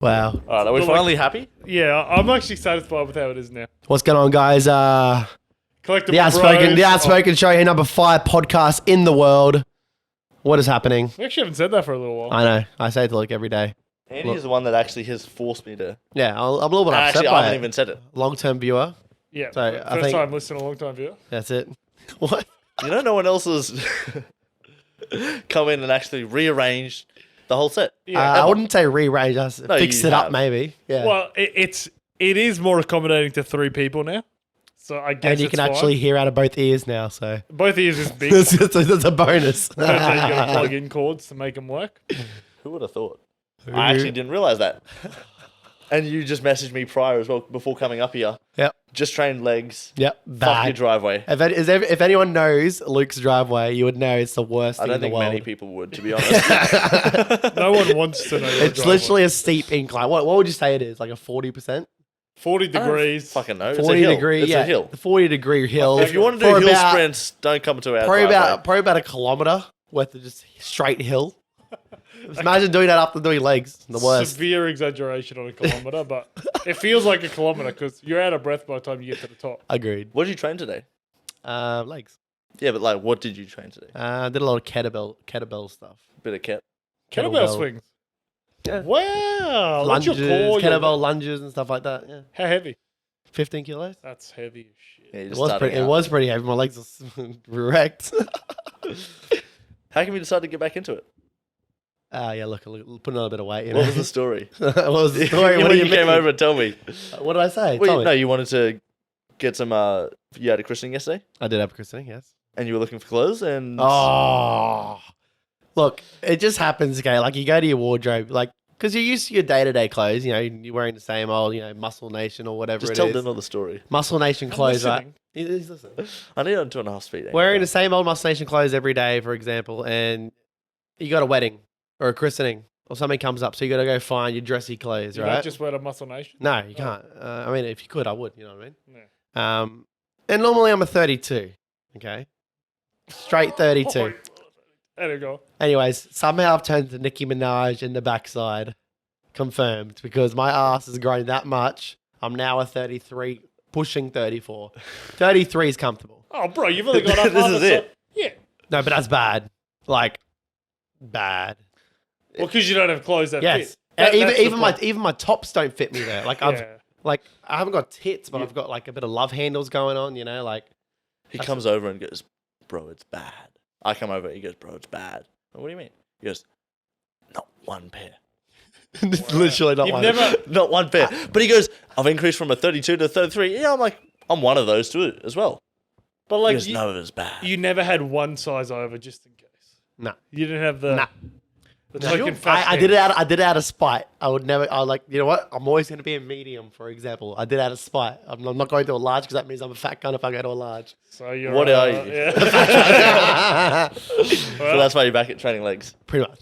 Wow. All right, are we finally happy? Yeah, I'm actually satisfied with how it is now. What's going on, guys? Collective The Outspoken show here, number 5 podcast in the world. What is happening? We actually haven't said that for a little while. I know. I say it to Luke every day. Andy is the one that actually has forced me to. Yeah, I'm a little bit upset Actually, I by haven't it. even said it. Long-term viewer. Yeah, So, I first think- time listening, a long time viewer. That's it. What? You know, no one else has come in and actually rearranged the whole set. Yeah, I wouldn't say rearrange. I No, fixed you it up, have. maybe. Yeah. well, it is more accommodating to 3 people now. So I guess and you it's can actually hear out of both ears now, so fine. Both ears is big. that's a bonus. So you got to plug in cords to make them work. Who would have thought? I actually didn't realize that. And you just messaged me prior as well before coming up here. Yep. Just trained legs. Yep. Fuck your Bad. driveway. If anyone knows Luke's driveway, you would know it's the worst I thing don't in the think world. many people would, to be honest. No one wants to know. your It's driveway. literally a steep incline. What would you say it is? Like a 40%? 40 I don't degrees. fucking know. 40 it's a hill. degree, It's yeah. a hill. The 40-degree hill. If you want to do For hill about- sprints, don't come to our Probably driveway. about a kilometre worth of just straight hill. Imagine doing that after doing legs. The worst. Severe exaggeration on a kilometre, but it feels like a kilometre because you're out of breath by the time you get to the top. Agreed. What did you train today? Legs. Yeah, but like, what did you train today? Did a lot of kettlebell stuff. Bit of ket. Kettlebell swings. Yeah. Wow. What's Lunges, your core? kettlebell lunges and stuff like that. Yeah. How heavy? 15 kilos. That's heavy as shit. Yeah, you're It just was starting pretty. It out. was pretty heavy. My legs are wrecked. How can we decide to get back into it? Yeah. Look, put on a bit of weight. You What know? was the story? What was the story? What do you came mean? over and tell me? What did I say? Wait, Tell me. no, you wanted to get some. You had a christening yesterday, I did have a christening. Yes. and you were looking for clothes, and Oh, look, it just happens. Okay, like you go to your wardrobe, like because you're used to your day-to-day clothes. You know, you're wearing the same old, Muscle Nation or whatever just it tell is. them the story. Muscle Nation clothes, right? listening. He's listening. I need it on 2.5 speed. Wearing the same old Muscle Nation clothes every day, for example, and you got a wedding or a christening or something comes up, so you got to go find your dressy clothes, You right? don't just wear a Muscle Nation? No, you can't. I mean, if you could, I would. You know what I mean? Yeah. And normally I'm a 32. Okay, straight 32. There you go. Anyways, somehow I've turned to Nicki Minaj in the backside. Confirmed. Because my ass has grown that much. I'm now a 33, pushing 34. 33 is comfortable. Oh, bro, you've only got up This half is a it. step. Yeah. No, but that's bad. Like, bad. Well, because you don't have clothes that Yes. fit. That's the Even point. my tops don't fit me there. Like, Yeah. I haven't got tits, but I've got like a bit of love handles going on, like. He comes over and goes, "Bro, it's bad." I come over, he goes, "Bro, it's bad." What do you mean? He goes, "Not one pair." It's literally not You've one. never... Not one pair. But he goes, "I've increased from a 32 to 33. Yeah, I'm like, I'm one of those too as well. But He like, goes, "No, it was bad." you never had one size over just in case. Nah. You didn't have the... Nah. The token fat I did it hands. out. I did it out of spite. I would never. I was like, you know what? I'm always going to be a medium, for example. I did it out of spite. I'm not going to a large because that means I'm a fat cunt if I go to a large. So you're... What are you? Yeah. So that's why you're back at training legs. Pretty much.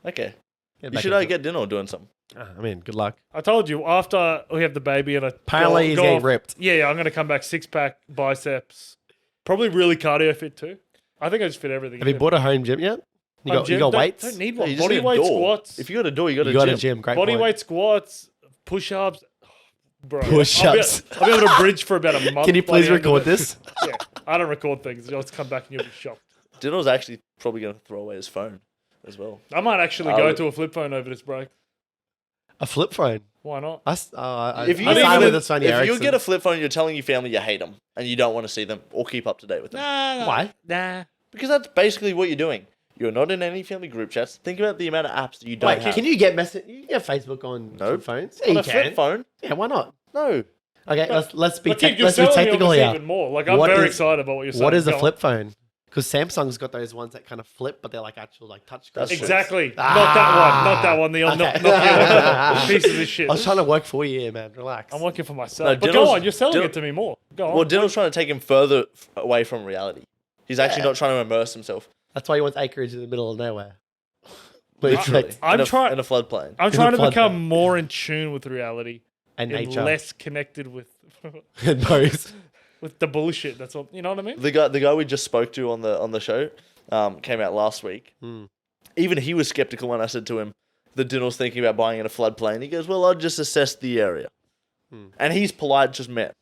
Okay. Get You back should into it. get dinner or doing something. I mean, good luck. I told you, after we have the baby and I... Apparently, he's getting ripped. Yeah, I'm going to come back 6-pack, biceps. Probably really cardio fit too. I think I just fit everything Have you in. bought a home gym yet? You got Gym, weights. Don't need Yeah, one. you just Body need a weight door. squats. If you got a door, you got You a got gym. a gym. Great Body point. weight squats, push-ups. Bro, Push-ups. I'll be able to bridge for about a month. Can you by please the end of record it. this? Yeah, I don't record things. I'll just come back and you'll be shocked. Dino's actually probably going to throw away his phone as well. I might actually Oh. go to a flip phone over this break. A flip phone. Why not? If you, I get signed a- with a Sony if Ericsson. you get a flip phone, you're telling your family you hate them and you don't want to see them or keep up to date with them. Nah. Why? Nah. Because that's basically what you're doing. You're not in any family group chats. Think about the amount of apps that you don't Wait, have. can you get You can get Facebook on Nope. phones. Yeah, on you a can. flip phone? Yeah, why not? No. Okay, let's be But you're let's be selling me on technical this here. even more. Like, I'm What very is- excited about what you're saying. What is a Go on. flip phone? Because Samsung's got those ones that kind of flip, but they're like actual like touch screens. That's Exactly. Ah. Not that one. Not that one. The Okay. not the other pieces of shit. I was trying to work for you here, man. Relax. I'm working for myself. No, but Dylan's- go on. You're selling Dylan- it to me more. Go on. Well, Dino's trying to take him further away from reality. He's actually Yeah. not trying to immerse himself. That's why he wants acreage in the middle of nowhere. What do you Literally. expect? I'm in a, trying- in a floodplain. I'm in trying a to floodplain. become more in tune with reality And and nature. less connected with And those. with the bullshit. That's all. You know what I mean? The guy we just spoke to on the show came out last week. Hmm. Even he was skeptical when I said to him, that Dinel's thinking about buying in a floodplain. He goes, well, I'll just assess the area. And he's polite, just met.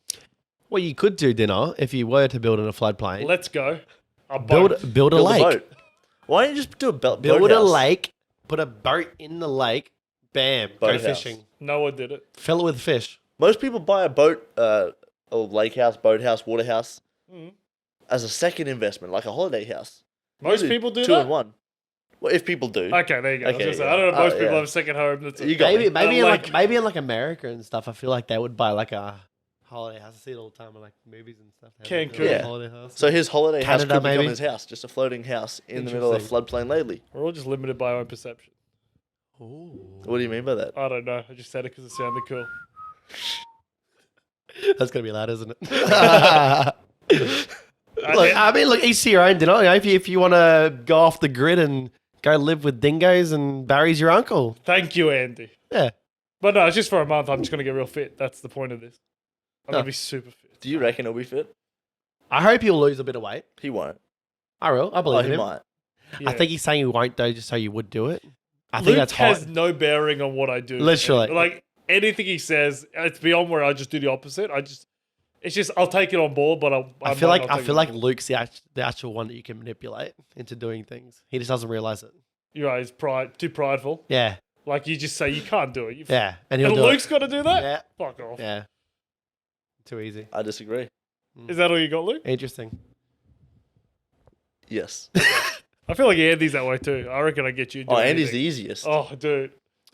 What you could do, Dinner, if you were to build in a floodplain, Let's go. A build boat. a Build lake. a boat. Why don't you just do a boat Build a house? lake, put a boat in the lake, bam, go Boathouse. fishing. No one did it. Fill it with fish. Most people buy a boat, or lake house, boat house, water house, as a second investment, like a holiday house. Most Usually people do two that? in one. Well, if people do. Okay, there you go. I was Okay, gonna say, yeah. I don't know. Most people yeah. have a second home. That's You got me. Maybe Like- in like America and stuff. I feel like they would buy like a holiday house. I see it all the time in like movies and stuff. They have, like, a Cancun. little Yeah. holiday house. So his holiday house Canada, could become maybe? his house, just a floating house in the middle of a floodplain lately. We're all just limited by our own perception. Ooh. What do you mean by that? I don't know. I just said it because it sounded cool. That's gonna be loud, isn't it? Look, each to your own, Dinner. You know, if you want to go off the grid and go live with dingoes and Barry's your uncle. Thank you, Andy. Yeah. But no, it's just for a month. I'm just gonna get real fit. That's the point of this. I'm Oh. gonna be super fit. Do you reckon he'll be fit? I hope he'll lose a bit of weight. He won't. I will. I Oh, believe he him. might. Yeah. I think he's saying he won't though, just so you would do it. I think Luke that's hot. has no bearing on what I do. Literally. Like anything he says, it's beyond where I just do the opposite. It's just I'll take it on board, but I feel like Luke's the actual one that you can manipulate into doing things. He just doesn't realize it. You're right. He's too prideful. Yeah, Like you just say you can't do it. yeah, and And he'll do Luke's got to do it. that. Yeah, Fuck off. yeah. Too easy. I disagree. Is that all you got, Luke? Interesting. Yes. I feel like Andy's that way too. I reckon I get you. Oh, doing Andy's the anything. easiest. Oh, dude.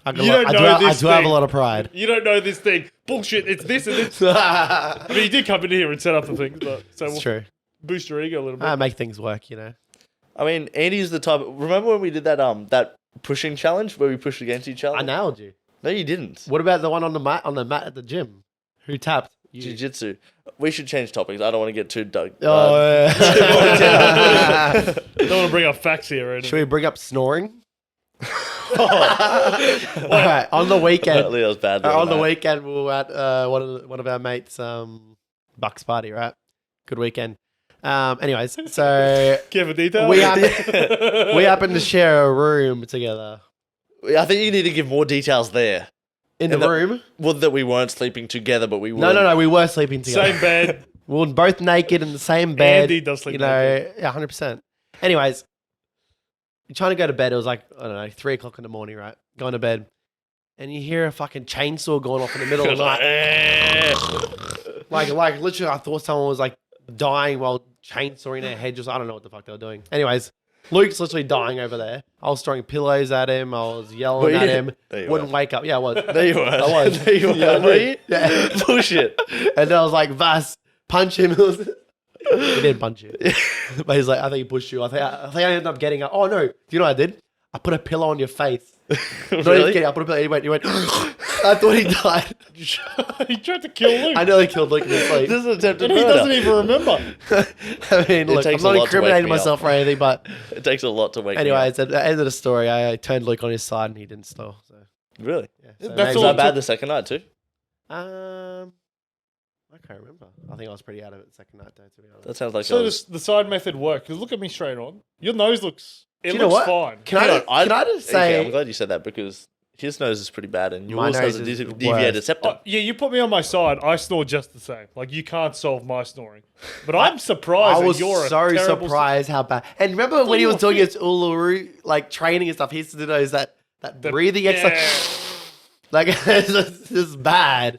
I You don't know I this do have a thing. lot of pride. You don't know this thing. Bullshit. It's this and this. I mean, you did come in here and set up the things, but so It's we'll true. boost your ego a little bit. I make things work, you know. I mean, Andy's the type. Remember when we did that pushing challenge where we pushed against each other? I nailed you. No, you didn't. What about the one on the mat at the gym? Who tapped? You. Jiu-jitsu. We should change topics. I don't want to get too dug. Oh, yeah. Don't want to bring up facts here. Or Should we bring up snoring? All right, on the weekend. Apparently that was bad. On the weekend, we were at one of our mates' Bucks party, right? Good weekend. Anyways, so Give a detail. we happened to share a room together. I think you need to give more details there. In the room? Well, that we weren't sleeping together, but we were. No, we were sleeping together. Same bed. We were both naked in the same bed. Andy does sleep you know, yeah, 100%. Anyways, you're trying to go to bed. It was like, I don't know, 3 o'clock in the morning, right? Going to bed. And you hear a fucking chainsaw going off in the middle of the night. like literally, I thought someone was like dying while chainsawing their head. Just, I don't know what the fuck they were doing. Anyways, Luke's literally dying over there. I was throwing pillows at him. I was yelling at him. There you Wouldn't were. wake up. Yeah, I was. There you were. I was. There you were. Yeah, I Were did. you? Yeah. Bullshit. And then I was like, Vas, punch him. He didn't punch you. But he's like, I think he pushed you. I think I ended up getting up. Oh, no. Do you know what I did? I put a pillow on your face. Not even Really? kidding. I put a pillow. He went, I thought he died. He tried to kill Luke. I nearly killed Luke in his sleep. This is attempted And he murder. doesn't even remember. I mean, look, I'm takes a not lot to wake incriminating me myself up. or anything, but It takes a lot to wake anyways, at the end of the story, I turned Luke on his side and he didn't snore. So, me up. Really? yeah. So That's maybe- Was all that it bad took. the second night too? I can't remember. I think I was pretty out of it the second night, though, to be honest. That sounds like. So the side method worked. Because look at me straight on. Your nose looks. It Do you know looks what? fine. Can I just say, Okay, I'm glad you said that because his nose is pretty bad and My yours has a nose is deviated worse. septum. Oh, yeah, you put me on my side. I snore just the same. Like you can't solve my snoring. But I'm surprised. I was that you're so a terrible surprised how bad. And remember when he you was were doing fit. his Uluru like training and stuff, he used to do those that breathing Yeah. exercise. Like it's just bad.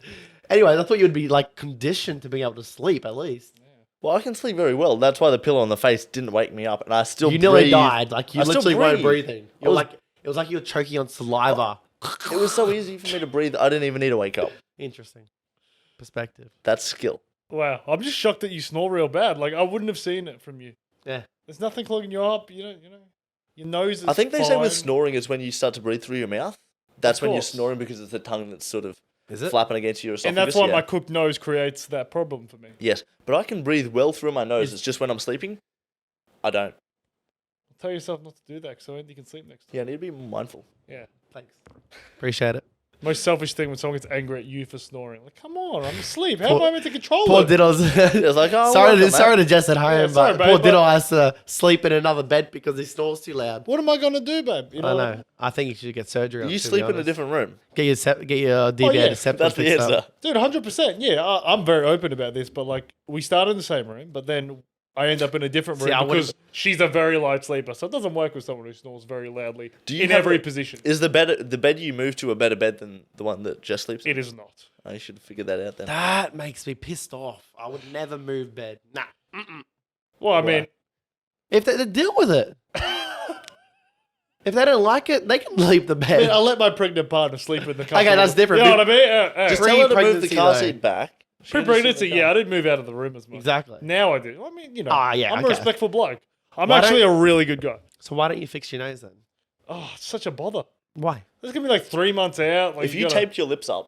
Anyways, I thought you would be like conditioned to being able to sleep at least. Well, I can sleep very well. That's why the pillow on the face didn't wake me up, and I still You nearly breathe. died. Like you I still literally weren't breathe. breathing. I was- It was like you were choking on saliva. It was so easy for me to breathe. I didn't even need to wake up. Interesting perspective. That's skill. Wow, I'm just shocked that you snore real bad. Like I wouldn't have seen it from you. Yeah. There's nothing clogging you up. You know, your nose is. I think they say with fine. snoring is when you start to breathe through your mouth. That's Of when you're course. snoring because it's the tongue that's sort of Is it? flapping against your esophagus. And that's why yeah. my cooked nose creates that problem for me. Yes, but I can breathe well through my nose. It's just when I'm sleeping, I don't. Tell yourself not to do that so Andy can sleep next time. Yeah, I need to be more mindful. Yeah. Thanks. Appreciate it. Most selfish thing when someone gets angry at you for snoring. Like, come on, I'm asleep. How am I meant to control Poor it? Diddle's. It's like, oh, sorry to Jess at home, Yeah, sorry, but poor babe, Diddle has to sleep in another bed because he snores too loud. What am I going to do, babe? You I know, know. I think you should get surgery. on it, You to be sleep in a honest. different room. Get your deviated septum That's the fixed answer. up. Dude, 100%. Yeah, I'm very open about this, but like, we start in the same room, but then I end up in a different See, I room would've- because she's a very light sleeper. So it doesn't work with someone who snores very loudly Do you in have every a- position. Is the bed you move to a better bed than the one that Jess sleeps in? It is not. I should figure that out then. That makes me pissed off. I would never move bed. Nah. Well, I mean, If they deal with it. If they don't like it, they can leave the bed. I'll let my pregnant partner sleep in the car. Okay, that's different. You know what I mean? Yeah. Just tell her to move the Pre-pregnancy, car though. seat back. She can just Pre-pregnancy, sit in the yeah, car. I didn't move out of the room as much. Exactly. Now I do. I mean, you know, Ah, yeah, I'm a okay. respectful bloke. I'm Why actually a don't- really good guy. So why don't you fix your nose then? Oh, it's such a bother. Why? This is gonna be like 3 months out. Like, If you gotta- taped your lips up,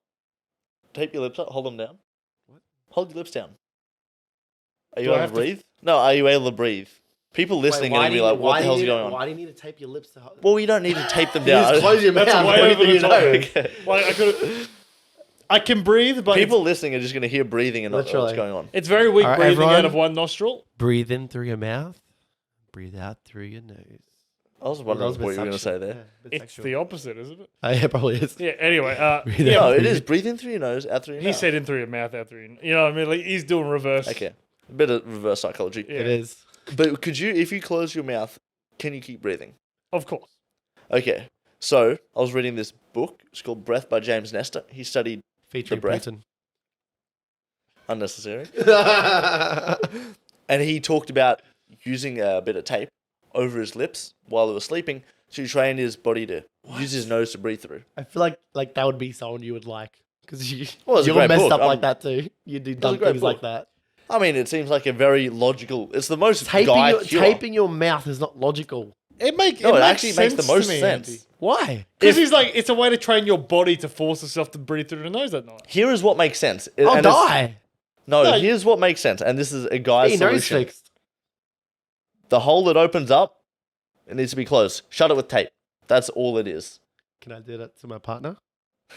hold them down. What? Hold your lips down. Are you Do I able have to to- breathe? No, are you able to breathe? People listening are going to be like, what the hell's going on? Why do you need to tape your lips to hold? Well, you don't need to tape them You down. just close your mouth. That's way What over do you the know? top. Okay. Like I can breathe, but People listening are just going to hear breathing and not know what's Literally. going on. it's very weak All right, breathing everyone. out of one nostril. Breathe in through your mouth. Breathe out through your nose. I was wondering what you were going to say there. It's the opposite, isn't it? Yeah, it probably is. Yeah. Anyway, Breathe yeah, out. No, it is. Breathe in through your nose, out through your he mouth. said in through your mouth, out through your. You know what I mean? Like he's doing reverse. Okay. A bit of reverse psychology. Yeah. It is. But could you, if you close your mouth, can you keep breathing? Of course. Okay. So, I was reading this book. It's called Breath by James Nestor. He studied Featuring breath. Putin. unnecessary. And he talked about using a bit of tape over his lips while he was sleeping to train his body to use his nose to breathe through. I feel like that would be someone you would like because Well, it's a you're great messed book. up like that too. You do dumb great things book. like that. I mean, it seems like a very logical. It's the most Taping guy your, cure. taping your mouth is not logical. No, it actually makes the most sense. Why? Because he's like, it's a way to train your body to force itself to breathe through the nose at night. Here is what makes sense. I'll And it's- die. No, No. here's what makes sense. And this is a Get guy's your nose solution. fixed. The hole that opens up, it needs to be closed. Shut it with tape. That's all it is. Can I do that to my partner?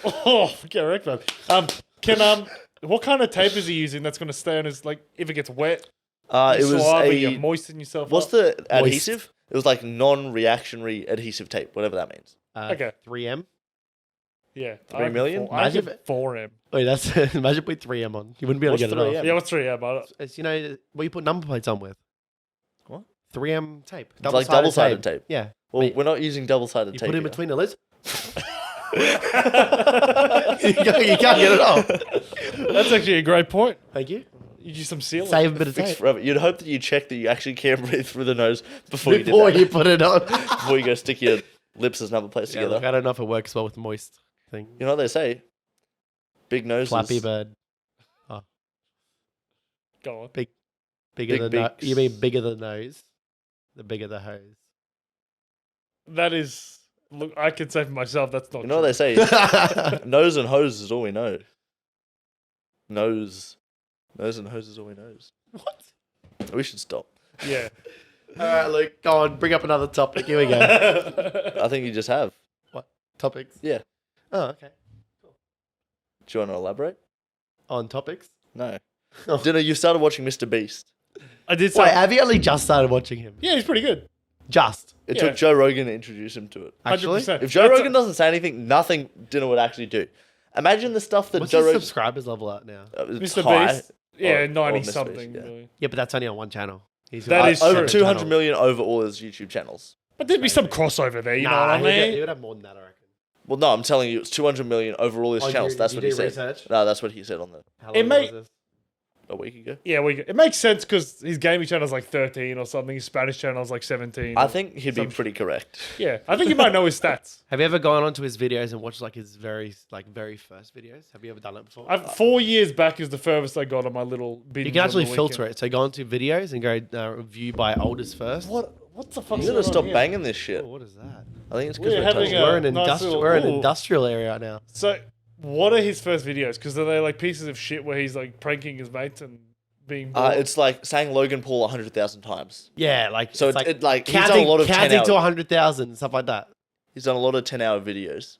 Oh, get wrecked, man. What kind of tape is he using that's going to stay on his, like, if it gets wet, It you was saliva, you a. moisten yourself What's up? the adhesive? It was like non-reactionary adhesive tape, whatever that means. Okay. 3M. Yeah. 3 million? I Imagine reckon 4M. Wait, that's imagine put 3M on. You wouldn't be able to What's get it 3M? off. Yeah, what's 3M? I don't- It's what you put number plates on with. What? 3M tape. It's like double-sided tape. Yeah. Well, Wait, we're not using double-sided you tape. put it in here. between the lids. you can't get it off. That's actually a great point. Thank you. You use some sealant. Save a bit of Fixed tape forever. You'd hope that you check that you actually can breathe through the nose before you before do you that. put it on. Before you go stick your lips as number plates Yeah, together. look, I don't know if it works well with the moist thing. You know what they say? Big noses. Flappy bird. Go on. Bigger Big than beaks. you mean bigger than nose? The bigger the hose. That is... Look, I can say for myself, that's not You know what they true. say? Nose and hose is all we know. Nose and hose is all we know. What? We should stop. Yeah. All right, Luke, go on. Bring up another topic. Here we go. I think you just have. Topics. Yeah. Oh, okay. Do you want to elaborate? On topics. No. Oh. Dinner, you started watching Mr. Beast. I did Wait, say... have you only just started watching him? Yeah, he's pretty good. Just. It Yeah. took Joe Rogan to introduce him to it. Actually? 100%. If Joe That's Rogan doesn't say anything, nothing Dinner would actually do. Imagine the stuff that What's Joe his Rogan... subscribers level at now? It's Mr. high. Beast. Yeah, Or 90 Mr. something Beast, yeah. million. Yeah, but that's only on one channel. He's That got is Over true. 200 channel. million over all his YouTube channels. But there'd be some crossover there, you know Nah, what I he would have- mean? he would have more than that, I reckon. Well, no, I'm telling you, it's 200 million over all his Oh, channels. That's you what he do said. research? No, that's what he said on the How It long may- was this? a week ago. Yeah, it makes sense because his gaming channel is like 13 or something. His Spanish channel is like 17. I think he'd be Some- pretty correct. Yeah, I think you might know his stats. Have you ever gone onto his videos and watched like his very first videos? Have you ever done that before? 4 years back is the furthest I got on my little binge. You can actually on the filter weekend. it. So go onto videos and go review by oldest first. What the fuck? You gotta stop banging this shit. Oh, what is that? I think it's because We're we're, having toasting. a- We're in nice industrial. little- We're in an ooh. industrial area right now. So, what are his first videos? Because are they like pieces of shit where he's like pranking his mates and being bored? It's like saying Logan Paul 100,000 times. Yeah, like So it's he's done a counting, lot of counting 10 to hour. 100,000 and stuff like that. He's done a lot of 10-hour videos.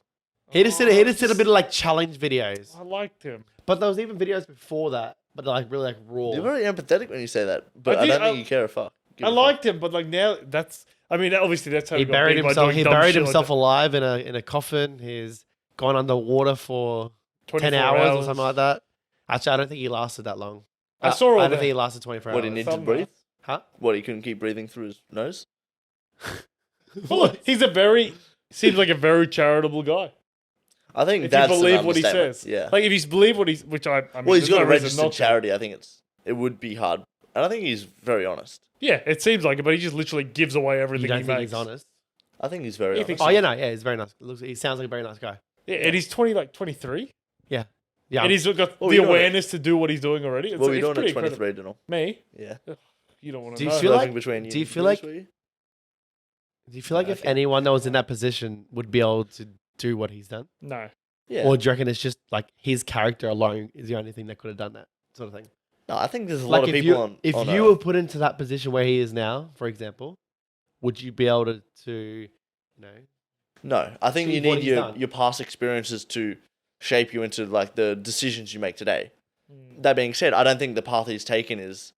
He just did a bit of like challenge videos. I liked him. But there was even videos before that, but they're like really like raw. You're very empathetic when you say that, but I don't think you care a fuck. I liked him, but like now that's. I mean, obviously that's how He got buried big by himself. doing He dumb buried shit like himself that. alive in a coffin. He's gone underwater for 10 24 hours or something like that. Actually, I don't think he lasted that long. I saw all I don't that. think he lasted 24 What, hours. he needed to Some breathe? Huh? What, he couldn't keep breathing through his nose? Well, look, seems like a very charitable guy. I think If that's you believe an what he understatement. says, Yeah. like if you believe what which I mean, Well, he's there's got no a reason registered not to. charity. I think it would be hard. And I think he's very honest. Yeah, it seems like it, but he just literally gives away You everything don't he think makes. he's honest? I think he's very You honest. think Oh, yeah, no. Yeah, he's very nice. He sounds like a very nice guy. Yeah, and he's 23. Yeah. And he's got Well, the you know awareness to do what he's doing already. What were you it's doing pretty at 23, incredible. Donald? Me? Yeah. You don't want to Do you know. feel Nothing like- between you do you and feel this, like- were you? Do you feel like if Okay. anyone that was in that position would be able to do what he's done? No. Yeah. Or do you reckon it's just like his character alone is the only thing that could have done that sort of thing? No, I think there's a Like lot of if people you, on. if on you Earth. were put into that position where he is now, for example, would you be able to you know, No, I think you achieve what need he's done? your past experiences to shape you into like the decisions you make today. Mm. That being said, I don't think the path he's taken is,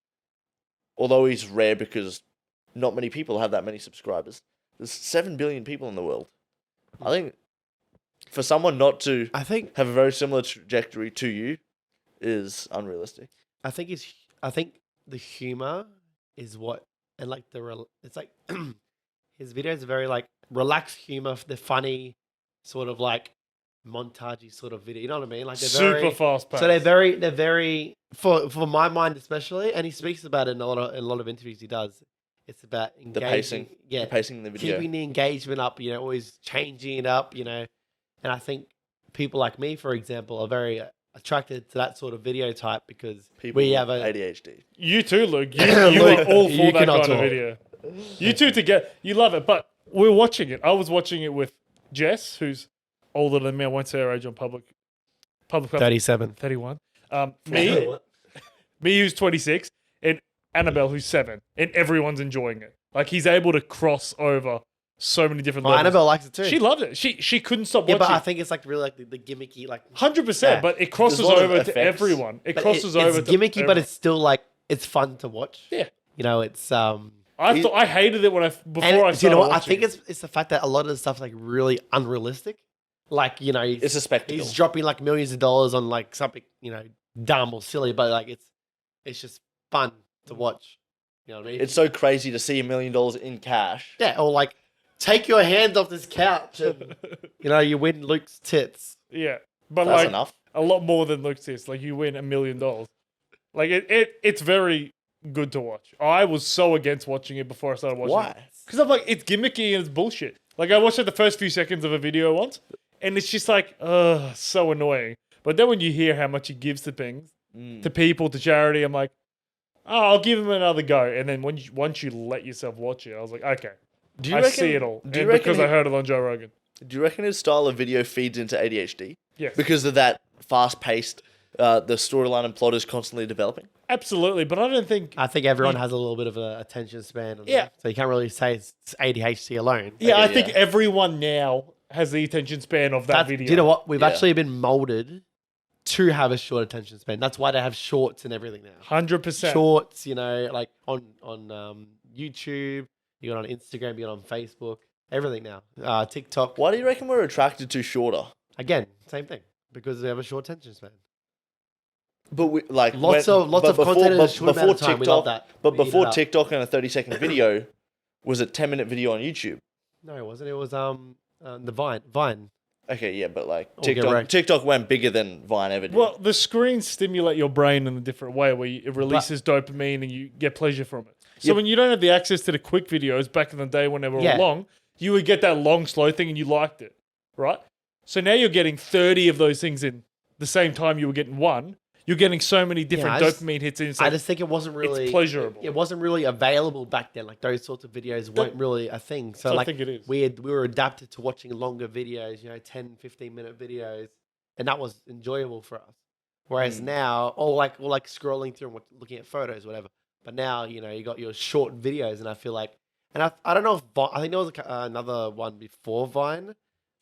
although he's rare because not many people have that many subscribers. There's 7 billion people in the world. I think for someone not to I think have a very similar trajectory to you is unrealistic. I think the humor is what, and like it's like his videos are very like relaxed humor. They're funny, sort of like montagey sort of video. You know what I mean? Like they're Super very, fast paced. so they're very for my mind especially, and he speaks about it in a lot of interviews he does. It's about engaging, The pacing, yeah, the pacing in the video. keeping the engagement up. You know, always changing it up. You know, and I think people like me, for example, are very attracted to that sort of video type because People we have with a ADHD. You too, Luke. You Luke, are all for you that cannot kind of talk. video. You two together, you love it. But we're watching it. I was watching it with Jess, who's older than me. I won't say her age on public. 37. 31. Me, who's 26, and Annabelle, who's 7, and everyone's enjoying it. Like he's able to cross over so many different Oh, levels. Annabelle likes it too. She loved it. She couldn't stop yeah, watching. but I think it's like really like the gimmicky, like 100%, Yeah. but it crosses There's a lot of over to effects. everyone. It but crosses it's over to gimmicky, but everyone. it's still like it's fun to watch. Yeah. You know, it's I hated it when I and before I started do you know what? I watching think it's the fact that a lot of the stuff's like really unrealistic. Like, you know, It's a spectacle. he's dropping like millions of dollars on like something, you know, dumb or silly, but like it's just fun to watch. You know what I mean? It's so crazy to see $1 million in cash. yeah, or like take your hands off this couch and you know, you win Luke's tits. Yeah, but That's like enough. a lot more than looks this. Like you win $1 million. Like it's very good to watch. I was so against watching it before I started watching it. Why? Because I'm like, it's gimmicky and it's bullshit. Like I watched like the first few seconds of a video once, and it's just like, so annoying. But then when you hear how much he gives to things, to people, to charity, I'm like, oh, I'll give him another go. And then once you let yourself watch it, I was like, okay, Do you I reckon, see it all. Do you And reckon because I heard it on Joe Rogan. Do you reckon his style of video feeds into ADHD? Yes. Because of that fast-paced, the storyline and plot is constantly developing? Absolutely, but I don't think. I think everyone has a little bit of an attention span. Yeah. So you can't really say it's ADHD alone. Yeah, Okay, I think yeah. everyone now has the attention span of that video. Do you know what? We've Yeah. actually been molded to have a short attention span. That's why they have shorts and everything now. 100%. Shorts, you know, like on YouTube, you got on Instagram, you got on Facebook, everything now. TikTok. Why do you reckon we're attracted to shorter? Again, same thing. Because we have a short attention span. But we like Lots of content in a short amount of time. We love that. But We eat it before up. TikTok and a 30-second video was a 10-minute video on YouTube. No, it wasn't. It was the Vine. Okay, yeah, but like get TikTok, wrecked. TikTok went bigger than Vine ever did. Well, the screens stimulate your brain in a different way where it releases dopamine and you get pleasure from it. So Yep. when you don't have the access to the quick videos back in the day when they were Yeah. all long, you would get that long, slow thing and you liked it, right? So now you're getting 30 of those things in the same time you were getting one. You're getting so many different I just- dopamine hits in. I just think it wasn't really pleasurable. It wasn't really available back then. Like those sorts of videos weren't really a thing. So I like think it is. we were adapted to watching longer videos, you know, 10, 15-minute videos, and that was enjoyable for us. Whereas now, or like scrolling through and looking at photos, whatever. But now, you know, you got your short videos, and I feel like, and I don't know if I think there was another one before Vine,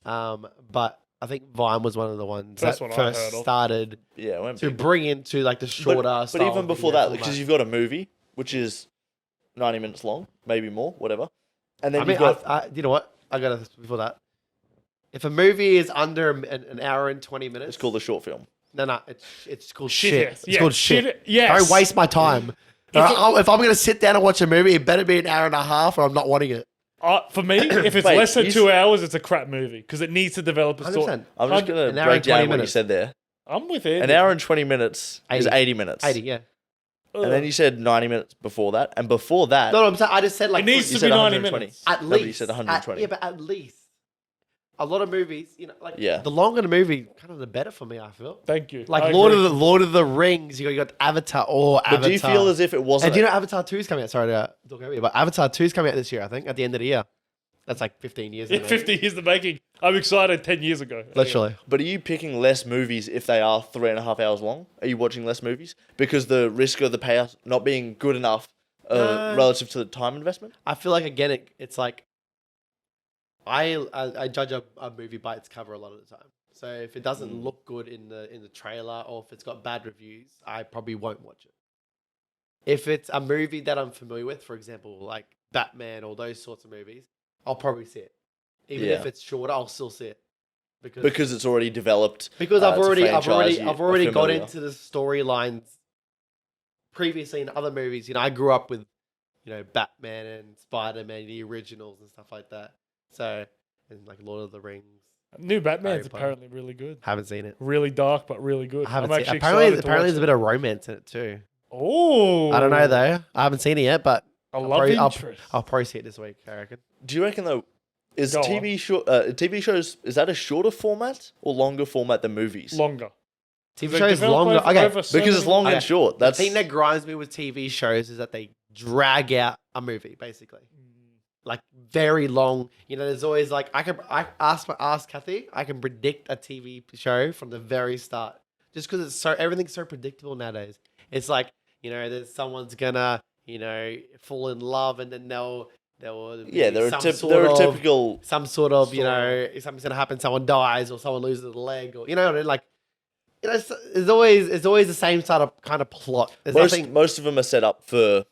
but I think Vine was one of the ones First that one I first heard of. started Yeah, when to people- bring into like the shorter but style even before video that, format. because you've got a movie which is 90 minutes long, maybe more, whatever, and then I mean, you've got you know what? I got this before that. If a movie is under an hour and 20 minutes, it's called a short film. no, it's called Shit. shit. Yes. It's Yeah, called shit. shit. Yes. Don't waste my time. If I'm going to sit down and watch a movie, it better be an hour and a half, or I'm not wanting it. For me, if it's Wait, less than you 2 hours, it's a crap movie because it needs to develop a story. 100%. I'm just going An to hour break and 20 down what you minutes. said there. I'm with it. An hour and 20 minutes is 80 minutes. 80, yeah. And then you said 90 minutes before that. And before that, No, I'm saying I just said like It needs you to said be 90 120. minutes. at No, least. but you said 120. Yeah, but at least. A lot of movies, like Yeah. the longer the movie, kind of the better for me. I feel Thank you. like I Lord agree. of the Rings. You got Avatar or but Avatar. do you feel as if it wasn't? And do you know Avatar 2 is coming out? Sorry to talk over you, but Avatar 2 is coming out this year. I think at the end of the year. That's like 15 years. Yeah, in the making. 50 years in the making. I'm excited 10 years ago. Literally. But are you picking less movies if they are 3.5 hours long? Are you watching less movies? Because the risk of the payout not being good enough relative to the time investment? I feel like again, it's like I judge a movie by its cover a lot of the time. So if it doesn't look good in the trailer or if it's got bad reviews, I probably won't watch it. If it's a movie that I'm familiar with, for example, like Batman or those sorts of movies, I'll probably see it. Even Yeah. if it's short, I'll still see it Because it's already developed. because it's a franchise I've already are got familiar. into the storylines previously in other movies. I grew up with Batman and Spider-Man, the originals and stuff like that. So and like Lord of the Rings, New Batman's Harry Potter. apparently really good. haven't seen it. Really dark, but really good. I haven't I'm seen it. actually Apparently excited to there's watch a bit of romance in it too. Oh, I don't know though. I haven't seen it yet, but A I'll love probably, interest. I'll probably see it this week. I reckon. Do you reckon though, is Go TV shows, is that a shorter format or longer format than movies? Longer. TV They shows develop longer. over- Okay, over so Because it's many- long Okay. and short. the That's thing that grinds me with TV shows is that they drag out a movie basically. Like very long. There's always like I ask Kathy. I can predict a TV show from the very start, just because everything's so predictable nowadays. It's like there's someone's gonna fall in love, and then they'll yeah, they're some a sort of- typical. some sort of Story. something's gonna happen. Someone dies or someone loses a leg, or what I mean? Like it's always the same sort of kind of plot. There's nothing. Most of them are set up for.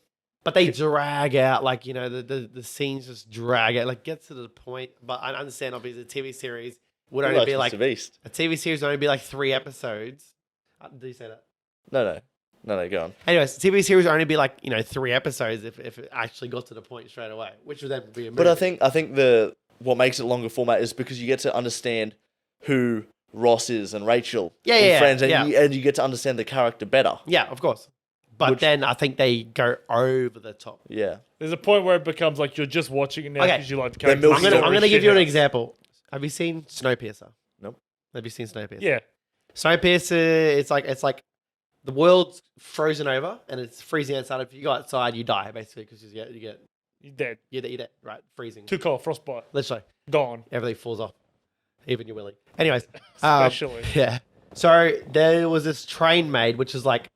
But they drag out, like, the scenes just drag out, like, gets to the point. But I understand, obviously, a TV series would only be like, Mr. Beast. a TV series would only be like 3 episodes. Did you say that? No, go on. Anyways, TV series would only be like, 3 episodes if it actually got to the point straight away, which would then be a movie. But I think what makes it longer format is because you get to understand who Ross is and Rachel and friends, and you get to understand the character better. Yeah, of course. But then I think they go over the top. Yeah. There's a point where it becomes like you're just watching it now Okay. because you like the They're character. milking I'm gonna give you an Shithouse. example. Have you seen Snowpiercer? Nope. Have you seen Snowpiercer? Yeah. Snowpiercer, it's like the world's frozen over and it's freezing outside. If you go outside, you die basically because you get You're dead. you're dead, right? Freezing. Too cold. Frostbite. Literally, Gone. everything falls off, even your willy. Anyways, Especially. yeah. So there was this train made, which is like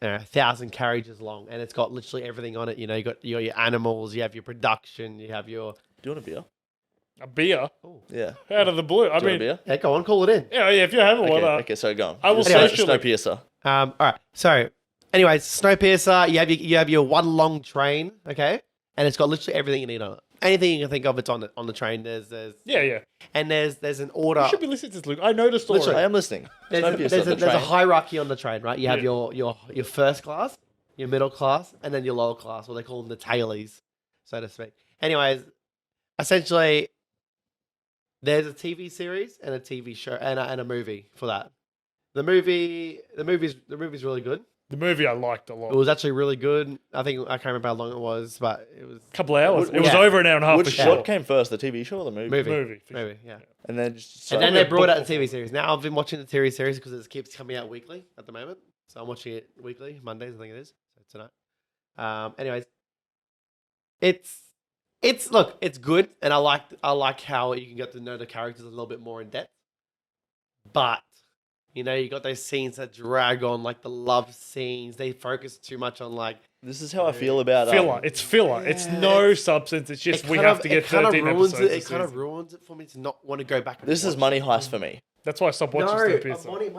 1,000 carriages long, and it's got literally everything on it. You got your animals, you have your production, you have your. Do you want a beer? A beer Yeah. out of the blue. I Do you want a mean, beer? Yeah, go on, call it in. yeah, if you're having one, Okay, so go on. I will Snow- socially- Snowpiercer. All right. So, anyways, Snowpiercer, you have your one long train, okay, and it's got literally everything you need on it. Anything you can think of, it's on the train. There's yeah. and there's an order. You should be listening to this, Luke. I know the story. I am listening. Snowpiercer, the There's a train. hierarchy on the train, right? You have Yeah. your first class, your middle class, and then your lower class, or they call them the tailies, so to speak. Anyways, essentially, there's a TV series and a TV show and a movie for that. The movie's really good. The movie I liked a lot. It was actually really good. I can't remember how long it was, but it was a couple of hours. What- It was yeah. over an hour and a half for Which sure. what came first, the TV show or the movie? movie. Movie. Movie, yeah. And then just And then Probably they a brought out book a TV series. Now I've been watching the TV series because it keeps coming out weekly at the moment. So I'm watching it weekly, Mondays I think it is. So tonight. Anyways, it's good, and I like how you can get to know the characters a little bit more in depth. But you got those scenes that drag on, like the love scenes. They focus too much on like This is how I feel about filler. It's filler. It's no substance. It's just we have to get 13 episodes. It kind of ruins it for me to not want to go back. And This is watch Money it. Heist for me. That's why I stopped watching Snowpiercer.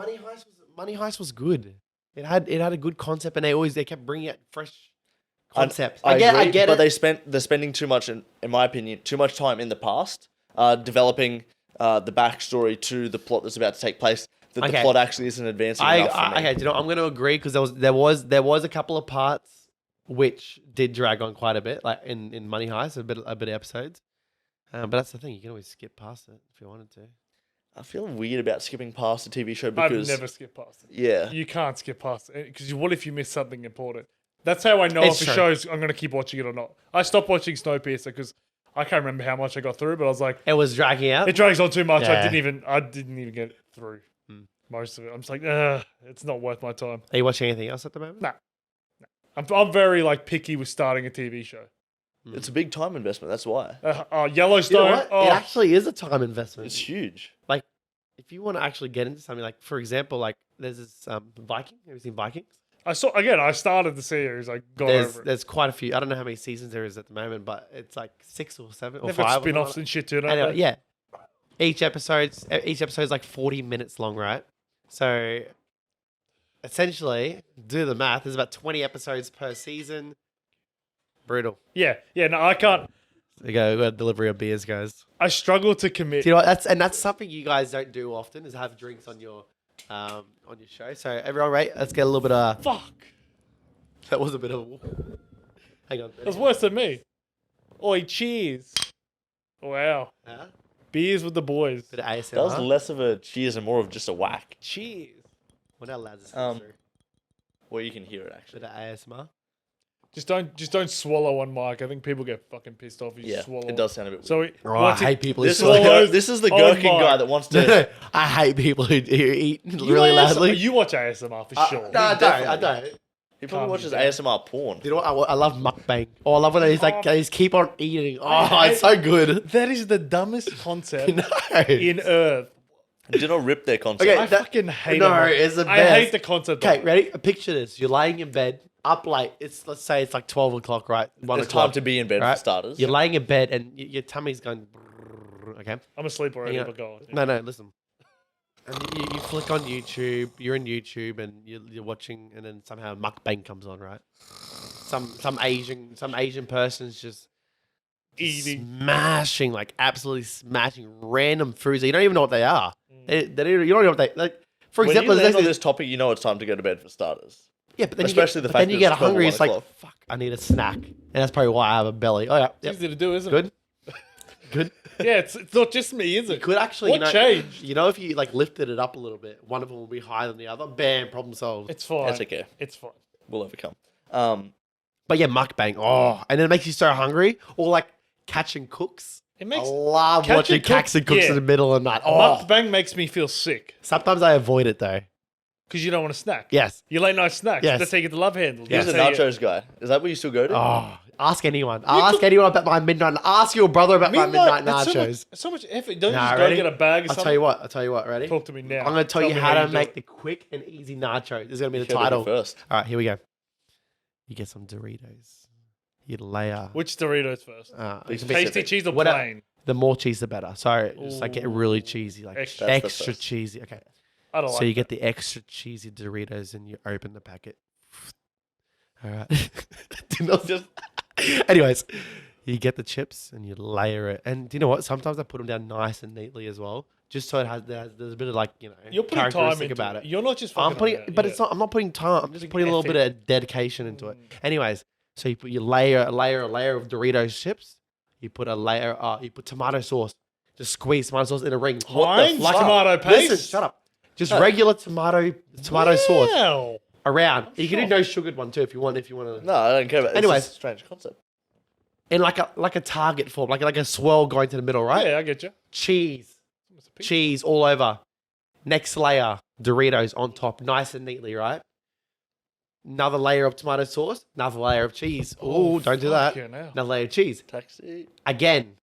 Money Heist was good. It had a good concept, and they kept bringing out fresh concepts. I agree, get but it. they're spending too much, in my opinion, too much time in the past, developing the backstory to the plot that's about to take place. That the plot actually isn't advancing enough for me. Okay, you know, I'm going to agree because there was a couple of parts which did drag on quite a bit, like in Money Heist, a bit of episodes. But that's the thing; you can always skip past it if you wanted to. I feel weird about skipping past a TV show because I've never skipped past it. Yeah, You can't skip past it because what if you miss something important? That's how I know It's if a true. show's I'm going to keep watching it or not. I stopped watching Snowpiercer because I can't remember how much I got through, but I was like, It was dragging out. it drags on too much. Yeah. I didn't even get through most of it. I'm just like, it's not worth my time. Are you watching anything else at the moment? Nah. I'm very like picky with starting a TV show. it's a big time investment. That's why Yellowstone. You know what? It actually is a time investment. it's huge. Like, if you want to actually get into something, like for example, like there's this Viking. Have you seen Vikings? I started the series. I got over it. There's quite a few. I don't know how many seasons there is at the moment, but it's like 6 or 7 or They've 5. got or spin-offs something. and shit too. Don't Anyway, they? yeah. Each episode's like 40 minutes long, right? So essentially, do the math. There's about 20 episodes per season. Brutal. Yeah. No, I can't. We got delivery of beers, guys. I struggle to commit. Do you know what? That's something you guys don't do often, is have drinks on your show. So everyone, right? Let's get a little bit of. Fuck. That was a bit of. Hang on. That's worse than me. Oi, cheers. Wow. Huh? Beers with the boys. Bit of ASMR. That was less of a cheers and more of just a whack. Cheers. We're not allowed to say through. Well, you can hear it actually. Bit of ASMR. Just don't swallow on mic. I think people get fucking pissed off if you Yeah, swallow. it does sound a bit weird. So I hate people who This is, swallow. this is the on gherkin mic. guy that wants to. No, I hate people who eat really loudly. You watch ASMR for sure. No, I Definitely. don't. He probably Calm watches down. ASMR porn. You know what? I love mukbang. Oh, I love when he's like, he's keep on eating. Oh, it's so good. That is the dumbest concept No. in Earth. Do not rip their concept. Okay, I fucking hate no, it. it's the I best. hate the concept. Okay, of it. ready? Picture this. You're laying in bed, up late. Let's say it's like 12 o'clock, right? 1 It's o'clock. time to be in bed right? for starters. You're laying in bed and your tummy's going. Okay. I'm asleep already, Yeah. but go on. No, listen. And you flick on YouTube. You're in YouTube and you're watching, and then somehow mukbang comes on, right? Some Asian person's just Eating. smashing, like absolutely smashing random foods that you don't even know what they are. You don't know what they like. For When example, you land on there's- this topic, you know it's time to go to bed for starters. yeah, but then especially you get, the but fact then that you get it's 12 or hungry. 1 It's like, o'clock. fuck, I need a snack, and that's probably why I have a belly. Oh yeah, It's yep. easy to do, isn't Good, it? good. Yeah, it's not just me, is You it? could actually, What changed? You know, if you like lifted it up a little bit, one of them will be higher than the other. Bam, problem solved. It's fine. That's okay. It's fine. We'll overcome. But yeah, mukbang. Oh, and then it makes you so hungry. Or like catching cooks. It I makes love Catching watching cooks, catching cooks yeah. in the middle of the night. Oh, mukbang makes me feel sick sometimes I avoid it though. because you don't want to snack. Yes. You late night snacks. Yes. That's how you get the love handle. He's a That's how you- nachos guy. Is that where you still go to? Oh, ask anyone. Ask anyone about my midnight. Ask your brother about my midnight that's nachos. so much effort. Don't you Nah, just ready? go get a bag or I'll something? I'll tell you what. Ready? Talk to me now. I'm going to tell you me how to do make it. the quick and easy nachos. This is going to be the You gotta title. do first. All right, here we go. You get some Doritos. You layer. Which Doritos first? You can pick Tasty cheese or What- plain? the more cheese, the better. So just like get really cheesy, like Extra. That's the extra first. cheesy. Okay. I don't So like you get the extra cheesy Doritos and you open the packet. All right. Do not just. Anyways, you get the chips and you layer it. And do you know what? Sometimes I put them down nice and neatly as well, just so there's a bit of like You're putting time characteristic into about it. You're not just. I'm fucking putting, around, but yeah. it's not. I'm not putting time. I'm just Putting putting a little bit effort. of dedication into it. Anyways, so you put your layer of Doritos chips. You put a layer. You put tomato sauce. Just squeeze tomato sauce in a ring. Wine? What the fuck? Tomato paste? Listen, shut up. Just regular tomato sauce Wow. around. You can do no sugared one too if you want. If you want to. No, I don't care about it. Anyways. It's just a strange concept. In like a target form, like a swirl going to the middle, right? Yeah, I get you. Cheese all over. Next layer, Doritos on top, nice and neatly, right? Another layer of tomato sauce, another layer of cheese. Oh, don't do that. fucking hell. Another layer of cheese. Taxi. Again,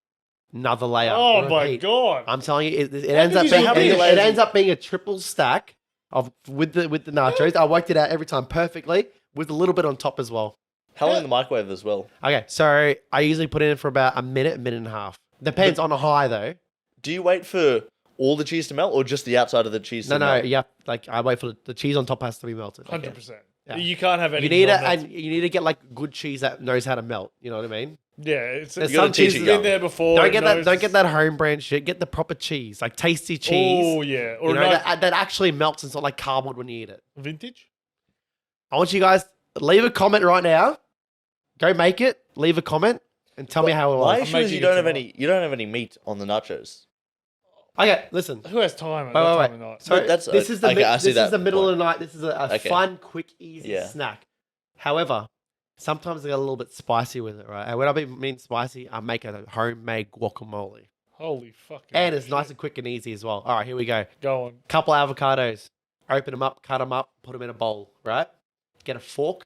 another layer. Oh on my repeat. god. I'm telling you, it How ends did up you being do how many it layers ends up being a triple stack of with the nachos. I worked it out every time perfectly with a little bit on top as well. How long in the microwave as well? Okay, so I usually put it in for about a minute and a half. Depends on a high though. Do you wait for all the cheese to melt or just the outside of the cheese No, to melt? yeah. Like I wait for the cheese on top has to be melted. 100%. Yeah. You can't have any. You need it, non-melted- and you need to get like good cheese that knows how to melt. You know what I mean? Yeah, it's There's You gotta some teach cheeses it been young. there before. Don't it get that. knows- Don't get that home brand shit. Get the proper cheese, like tasty cheese. Oh yeah, or You know, not that actually melts and it's not like cardboard when you eat it. vintage. I want you guys leave a comment right now. Go make it. Leave a comment and tell me how it My was. issue is making you it don't have tonight. any. You don't have any meat on the nachos. Okay, listen. Who has time at Wait, that wait, time of night? So But that's this is the okay, I see this is that the middle point. of the night. This is a Okay. fun, quick, easy Yeah. snack. However, sometimes I get a little bit spicy with it, right? And when I mean spicy, I make a homemade guacamole, Holy fucking. and it's nice shit. and quick and easy as well. All right, here we go. Go on. Couple avocados, open them up, cut them up, put them in a bowl, right? Get a fork,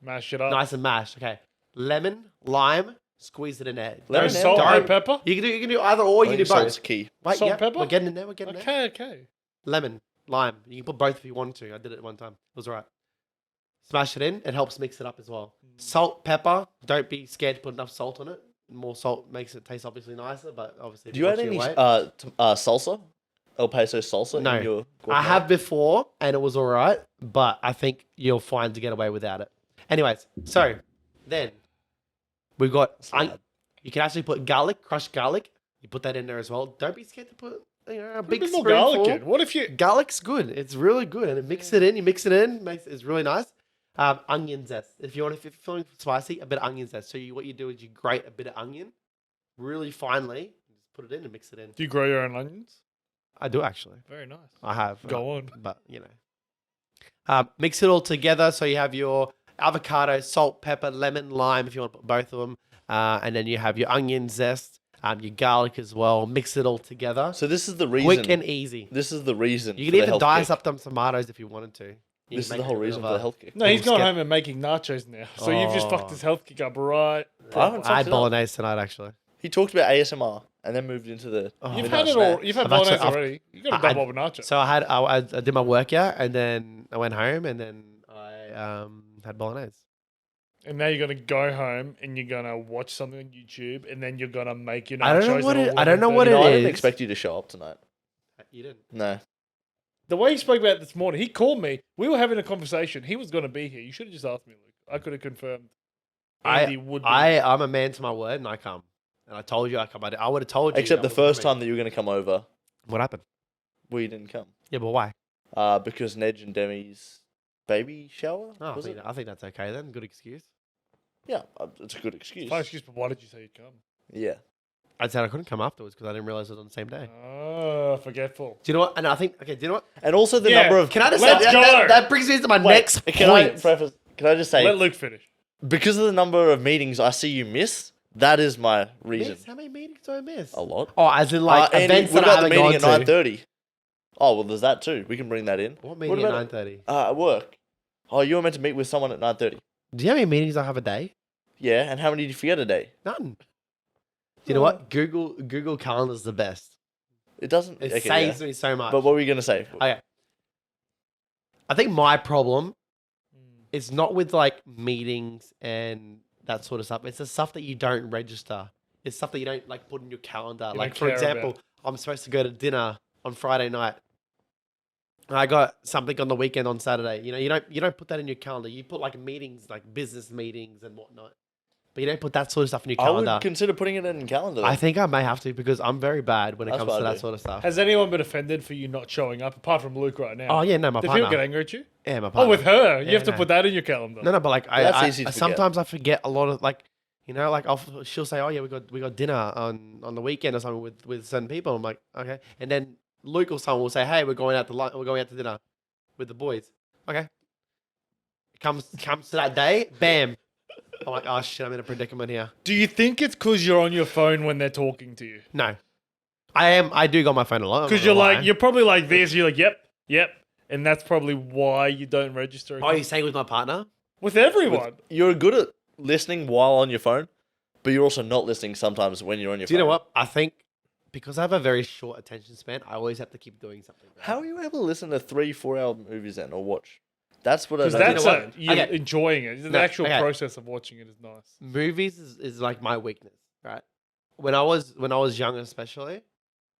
Mash it up. nice and mashed. Okay, lemon, lime, squeeze it in there. Lemon No and salt, no don't- pepper. You can do either or. I You think can do salt's both. key. Wait, Salt, yeah, pepper? we're getting in there. We're getting there. Okay. Lemon, lime. You can put both if you want to. I did it one time. It was alright. Smash it in. It helps mix it up as well. Salt, pepper. Don't be scared to put enough salt on it. More salt makes it taste obviously nicer, but obviously. Do you add any salsa? El Paso salsa No. in your I guacamole? have before, and it was alright, but I think you'll find to get away without it. Anyways, so then we've got. Salad. You can actually put garlic, crushed garlic. You put that in there as well. Don't be scared to put a Put big a bit more garlic spoonful. in. What if you? Garlic's good. It's really good, and mix it in. You mix it in. It's really nice. Onion zest. If you're feeling spicy, a bit of onion zest. So what you do is you grate a bit of onion, really finely. Just put it in and mix it in. Do you grow your own onions? I do actually. Very nice. I have. Go on. But mix it all together. So you have your avocado, salt, pepper, lemon, lime. If you want to put both of them, and then you have your onion zest, your garlic as well. Mix it all together. So this is the reason. Quick and easy. This is the reason. You for can the even health dice kick. up some tomatoes if you wanted to. You This is can the make whole a bit reason of for the a- health kick. No, he's Little gone scab- home and making nachos now. So you've just fucked Oh. his health kick up right. I haven't I fucked had it up. bolognese tonight actually. He talked about ASMR and then moved into the. Oh, You've no, had it snack. all. You've had I've actually- bolognese already. You got to I- double up with nachos. So I did my workout and then I went home and then I had bolognese. And now you're gonna go home and you're gonna watch something on YouTube and then you're gonna make your nachos. I don't know what at it- I don't know what 11:30. it I is. didn't expect you to show up tonight. You didn't. No. The way he spoke about it this morning, he called me. We were having a conversation. He was gonna be here. You should have just asked me, Luke. I could have confirmed. Andy would be. I'm a man to my word and I come. And I told you I come. I would have told you. Except I the wasn't first coming. time that you were going to come over, What happened? we didn't come. Yeah, but why? Because Nedge and Demi's baby shower. Oh, was it? I think that's okay then. Good excuse. Yeah, it's a good excuse. Fine excuse, but why did you say you'd come? Yeah. I said I couldn't come afterwards because I didn't realize it was on the same day. Oh, forgetful. Do you know what? And I think, okay, do you know what? And also the Yeah. number of. Can I just Let's say, go. that brings me to my next Can I point. preface? Can I just say, Let Luke finish. because of the number of meetings I see you miss, that is my reason. Miss? How many meetings do I miss? A lot. Oh, as in like Andy, events what that I about the haven't meeting gone at to. 9:30? Oh well, there's that too. We can bring that in. What meeting at about 9:30? at work? Oh, you were meant to meet with someone at 9:30. Do you know how many meetings I have a day? Yeah, and how many did you forget a day? None. Do you know what? Google Calendar's the best. It doesn't. It okay, saves yeah. me so much. But what were you gonna say? Okay. I think my problem is not with like meetings and that sort of stuff. It's the stuff that you don't register. It's stuff that you don't like put in your calendar. You Like don't for care example, about. I'm supposed to go to dinner on Friday night. And I got something on the weekend on Saturday. You know, you don't put that in your calendar. You put like meetings, like business meetings and whatnot. But you don't put that sort of stuff in your I calendar. would consider putting it in your calendar. I think I may have to because I'm very bad when it That's comes what to I that do. sort of stuff. Has anyone been offended for you not showing up, apart from Luke right now? Oh yeah, no, my Did partner. people get angry at you? Yeah, my partner. Oh, with her. You Yeah, have to no. put that in your calendar. No, but like That's I easy to forget. sometimes I forget a lot of like, you know, like she'll say, oh yeah, we got dinner on the weekend or something with certain people. I'm like, okay, and then Luke or someone will say, hey, we're going out to dinner with the boys. Okay, comes to that day, bam. I'm like, oh shit, I'm in a predicament here. Do you think it's because you're on your phone when they're talking to you? No, I do got my phone a lot. I'm Because not you're gonna like, lie. you're probably like this. You're like, yep. And that's probably why you don't register. Oh, you say with my partner? With everyone. You're good at listening while on your phone, but you're also not listening sometimes when you're on your Do phone. you know what? I think because I have a very short attention span, I always have to keep doing something. How are you able to listen to 3-4 hour movies then, or watch? That's what I Because don't that's know. you're Okay. enjoying it. The No, actual okay. process of watching it is nice. Movies is like my weakness, right? When I was young, especially,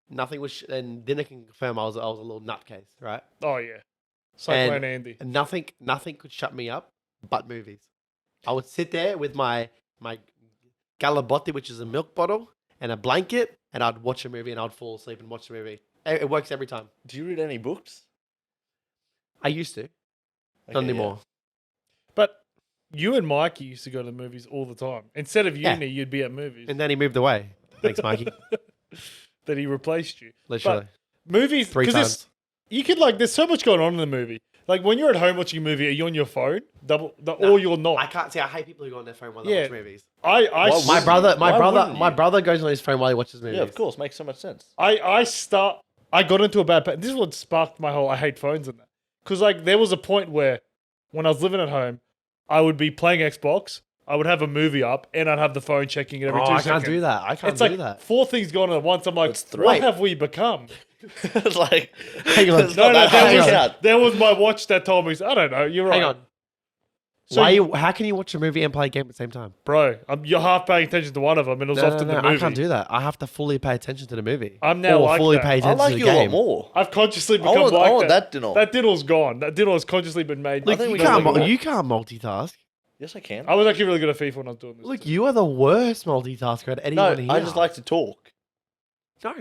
nothing was, and Dinner can confirm I was a little nutcase, right? Oh yeah, Cyclone Andy. And nothing could shut me up but movies. I would sit there with my Galabotti, which is a milk bottle, and a blanket, and I'd watch a movie, and I'd fall asleep and watch the movie. It works every time. Do you read any books? I used to, Okay, not anymore. But you and Mikey used to go to the movies all the time. Instead of Yeah. uni, you'd be at movies. And then he moved away. Thanks, Mikey. That he replaced you. Literally, Movies, 3 because times. you could like, there's so much going on in the movie. Like when you're at home watching a movie, are you on your phone? No, Or you're not. I can't see. I hate people who go on their phone while Yeah. they watch movies. I Why My wouldn't brother, you? Why wouldn't my you? brother goes on his phone while he watches movies. Yeah, of course. Makes so much sense. I got into a bad pattern. This is what sparked my whole I hate phones and that. Because like there was a point where when I was living at home, I would be playing Xbox, I would have a movie up, and I'd have the phone checking it every 2 I seconds. can't do that. I can't It's do like that. 4 things going on at once. I'm like, That's 3. what have we become? It's like, Hang on. it's not that hang hard on. to count. There was my watch that told me, I don't know, you're right. Hang on. So How can you watch a movie and play a game at the same time? Bro, you're half paying attention to one of them, and it was often the movie. I can't do that. I have to fully pay attention to the movie. I'm now or like fully that. pay I attention like to the you a lot game. more. I've consciously I become want, like I want that. that dinner. That diddle's gone. That diddle has consciously been made. Look, think you we gotta can't, make it you can't multitask. Yes, I can. I was actually really good at FIFA when I was doing this. Look, you are the worst multitasker at No, anyone here. I just like to talk. No,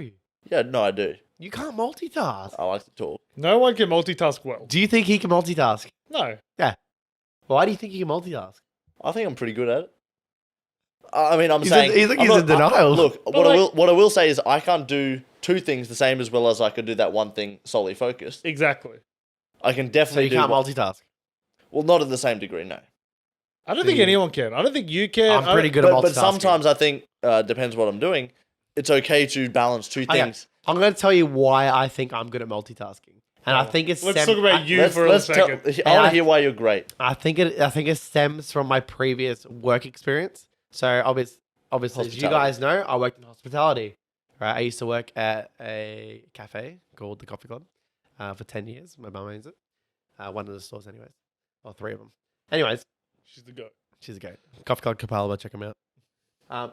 Yeah, no, I do. you can't multitask. I like to talk. No one can multitask well. Do you think he can multitask? No. Why do you think he can multitask? I think I'm pretty good at it. I mean, I'm He's saying in- he's like I'm he's in denial. Look, But what I will say is I can't do 2 things the same as well as I could do that one thing solely focused. Exactly. I can So definitely you do can't one- multitask. Well, not at the same degree, no. I don't think See. anyone can. I don't think you can. I'm pretty good at multitasking. But sometimes I think depends what I'm doing. It's okay to balance 2 Okay. things. I'm going to tell you why I think I'm good at multitasking, and I Oh. think it's Let's talk about you for a Let's second. I want to hear why you're great. I think it stems from my previous work experience. So obviously, as you Hospitality. guys know, I worked in hospitality. Right, I used to work at a cafe called the Coffee Club for 10 years. My mum owns it. One of the stores, anyways, or 3 of them. Anyways, She's the goat. she's a goat. Coffee Club Capalaba, check them out.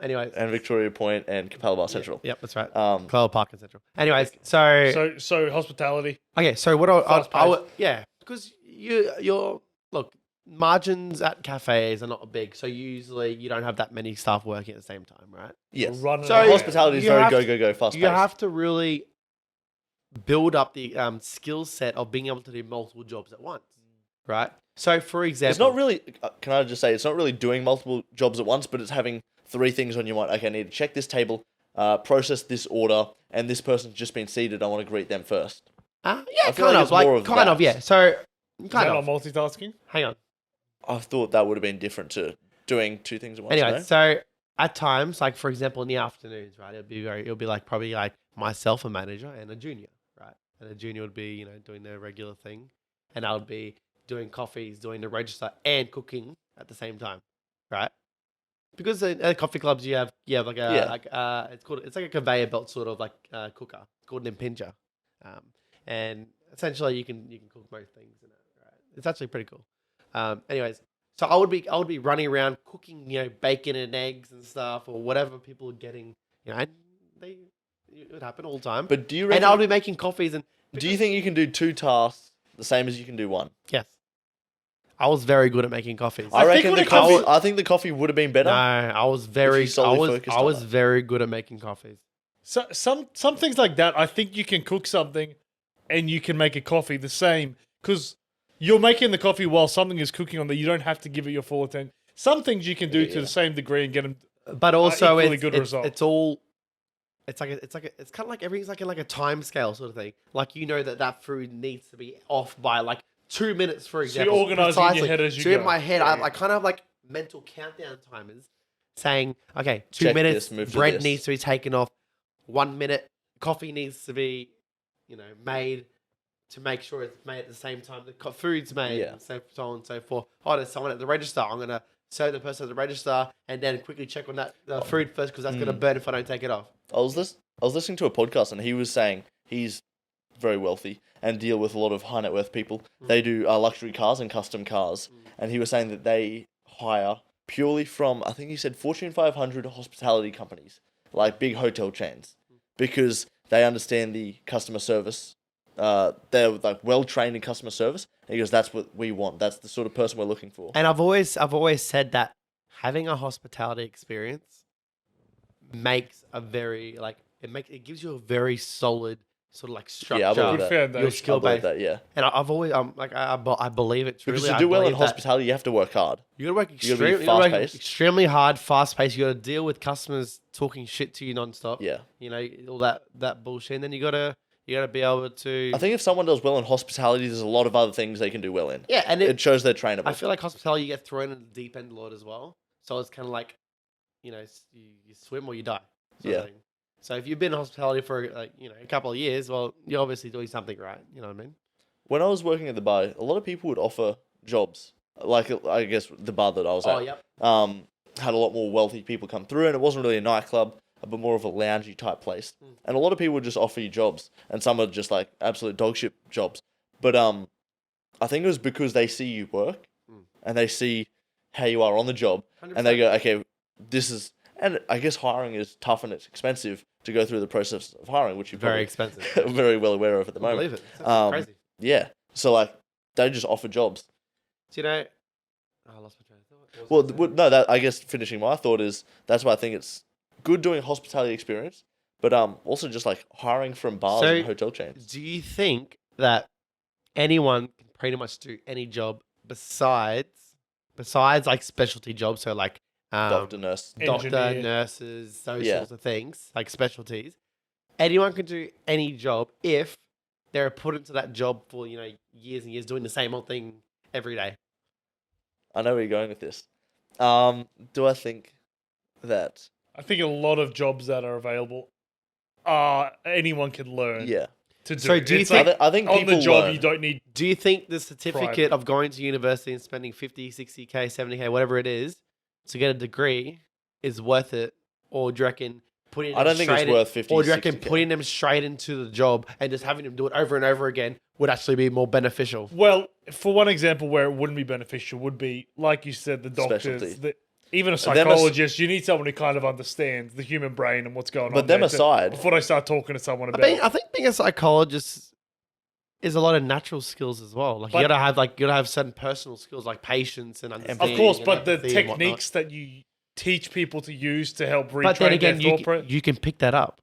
Anyways, And Victoria Point and Capalaba Central. yep, that's right. Um, Clover Park and Central. Anyways, so So hospitality. okay, so what Fast I paced. would, yeah, because you're look, margins at cafes are not big, so usually you don't have that many staff working at the same time, right? yes. Running So around. Hospitality is You very have go, to- go, go, fast You paced. have to really build up the skill set of being able to do multiple jobs at once, right? So, for example, It's not really, can I just say, it's not really doing multiple jobs at once, but it's having 3 things on your mind. Okay, I need to check this table, process this order, and this person's just been seated. I want to greet them first. yeah, I feel kind like of, it's more like of kind of, that. yeah. So, Is kind that of. not multitasking? Hang on. I thought that would have been different to doing 2 things at once. Anyway, no? so at times, like for example, in the afternoons, right, it'll be like probably like myself, a manager, and a junior, right? And the junior would be, doing their regular thing, and I would be doing coffees, doing the register, and cooking at the same time, right? Because at coffee clubs, you have like it's like a conveyor belt sort of like cooker. It's called an impinger, and essentially you can cook most things in it, right? It's actually pretty cool. Anyways, so I would be running around cooking, bacon and eggs and stuff or whatever people are getting, and it would happen all the time. But do you and reckon, I'll be making coffees and do you think you can do 2 tasks the same as you can do 1? yes, I was very good at making coffees. I think reckon when the it comes coffee. to- I think the coffee would have been better. No, I was very solely focused I on was it. very good at making coffees. So some things like that, I think you can cook something and you can make a coffee the same because you're making the coffee while something is cooking on there. You don't have to give it your full attention. Some things you can do to Yeah. the same degree and get them. But also equally it's, good it's, result. it's all it's kind of like everything's like in like a time scale sort of thing. Like that food needs to be off by like 2 minutes, for So example. you're organising in your precisely. head as you So go. in my head, Yeah, I kind of have like mental countdown timers saying, okay, 2 Check minutes, this, move to bread this. needs to be taken off. 1 minute, coffee needs to be, made to make sure it's made at the same time the food's made, Yeah. and so on and so forth. Oh, there's someone at the register. I'm gonna serve the person at the register and then quickly check on that food first because that's gonna burn if I don't take it off. I was listening to a podcast and he was saying he's very wealthy and deal with a lot of high net worth people. They do luxury cars and custom cars. And he was saying that they hire purely from, I think he said, Fortune 500 hospitality companies, like big hotel chains, because they understand the customer service. They're like well trained in customer service. And he goes, that's what we want. That's the sort of person we're looking for. And I've always said that having a hospitality experience makes a very it gives you a very solid sort of like structure. Yeah, I believe Good that. foundation. Your skill I believe base. that, yeah. And I've always I believe it truly. Because to I do well in believe that hospitality, you have to work hard. you gotta work You gotta be extremely, fast-paced. extremely hard, fast paced. You gotta deal with customers talking shit to you nonstop. Yeah. You know, all that bullshit. And then you gotta be able to. I think if someone does well in hospitality, there's a lot of other things they can do well in. yeah, and It shows they're trainable. I feel like hospitality, you get thrown in the deep end a lot as well. So it's kind of like, you know, you swim or you die. sort of Yeah. thing. So if you've been in hospitality for a couple of years, well, you're obviously doing something right. You know what I mean? When I was working at the bar, a lot of people would offer jobs. Like, I guess the bar that I was at. Oh, yep. Had a lot more wealthy people come through, and it wasn't really a nightclub, but more of a loungy type place. And a lot of people would just offer you jobs, and some are just like absolute dog shit jobs. But I think it was because they see you work, and they see how you are on the job, 100%. and they go, okay, this is. And I guess hiring is tough and it's expensive to go through the process of hiring, which you're Very probably expensive. very well aware of at the I moment. believe it. It's absolutely crazy. Yeah, so like they just offer jobs. Do you know? Oh, I lost my train of thought. Well, no, that I guess finishing my thought is that's why I think it's good doing hospitality experience, but also just like hiring from bars So, and hotel chains. do you think that anyone can pretty much do any job besides like specialty jobs? So like Doctor, nurse. doctor, Engineer. nurses, those Yeah. sorts of things, like specialties. Anyone can do any job if they're put into that job for years and years doing the same old thing every day. I know where you're going with this. Do I think that? I think a lot of jobs that are available anyone can learn Yeah, to do. So do you It's think- like, I think on people the job learn. you don't need Do you think the certificate Private. of going to university and spending 50, 60K, 70K, whatever it is, to get a degree is worth it? Or do you reckon putting I don't think it's worth 50, Or do you reckon 60K. putting them straight into the job and just having them do it over and over again would actually be more beneficial? Well, for one example where it wouldn't be beneficial would be, like you said, the Specialty. doctors, even a Them as- psychologist. You need someone who kind of understands the human brain and what's going But on. them there aside- before they start talking to someone about I think being a psychologist is a lot of natural skills as well. Like But- you gotta have certain personal skills like patience and understanding. of course, and but the empathy and whatnot. techniques that you teach people to use to help retrain But then again, their thought process. you can pick that up.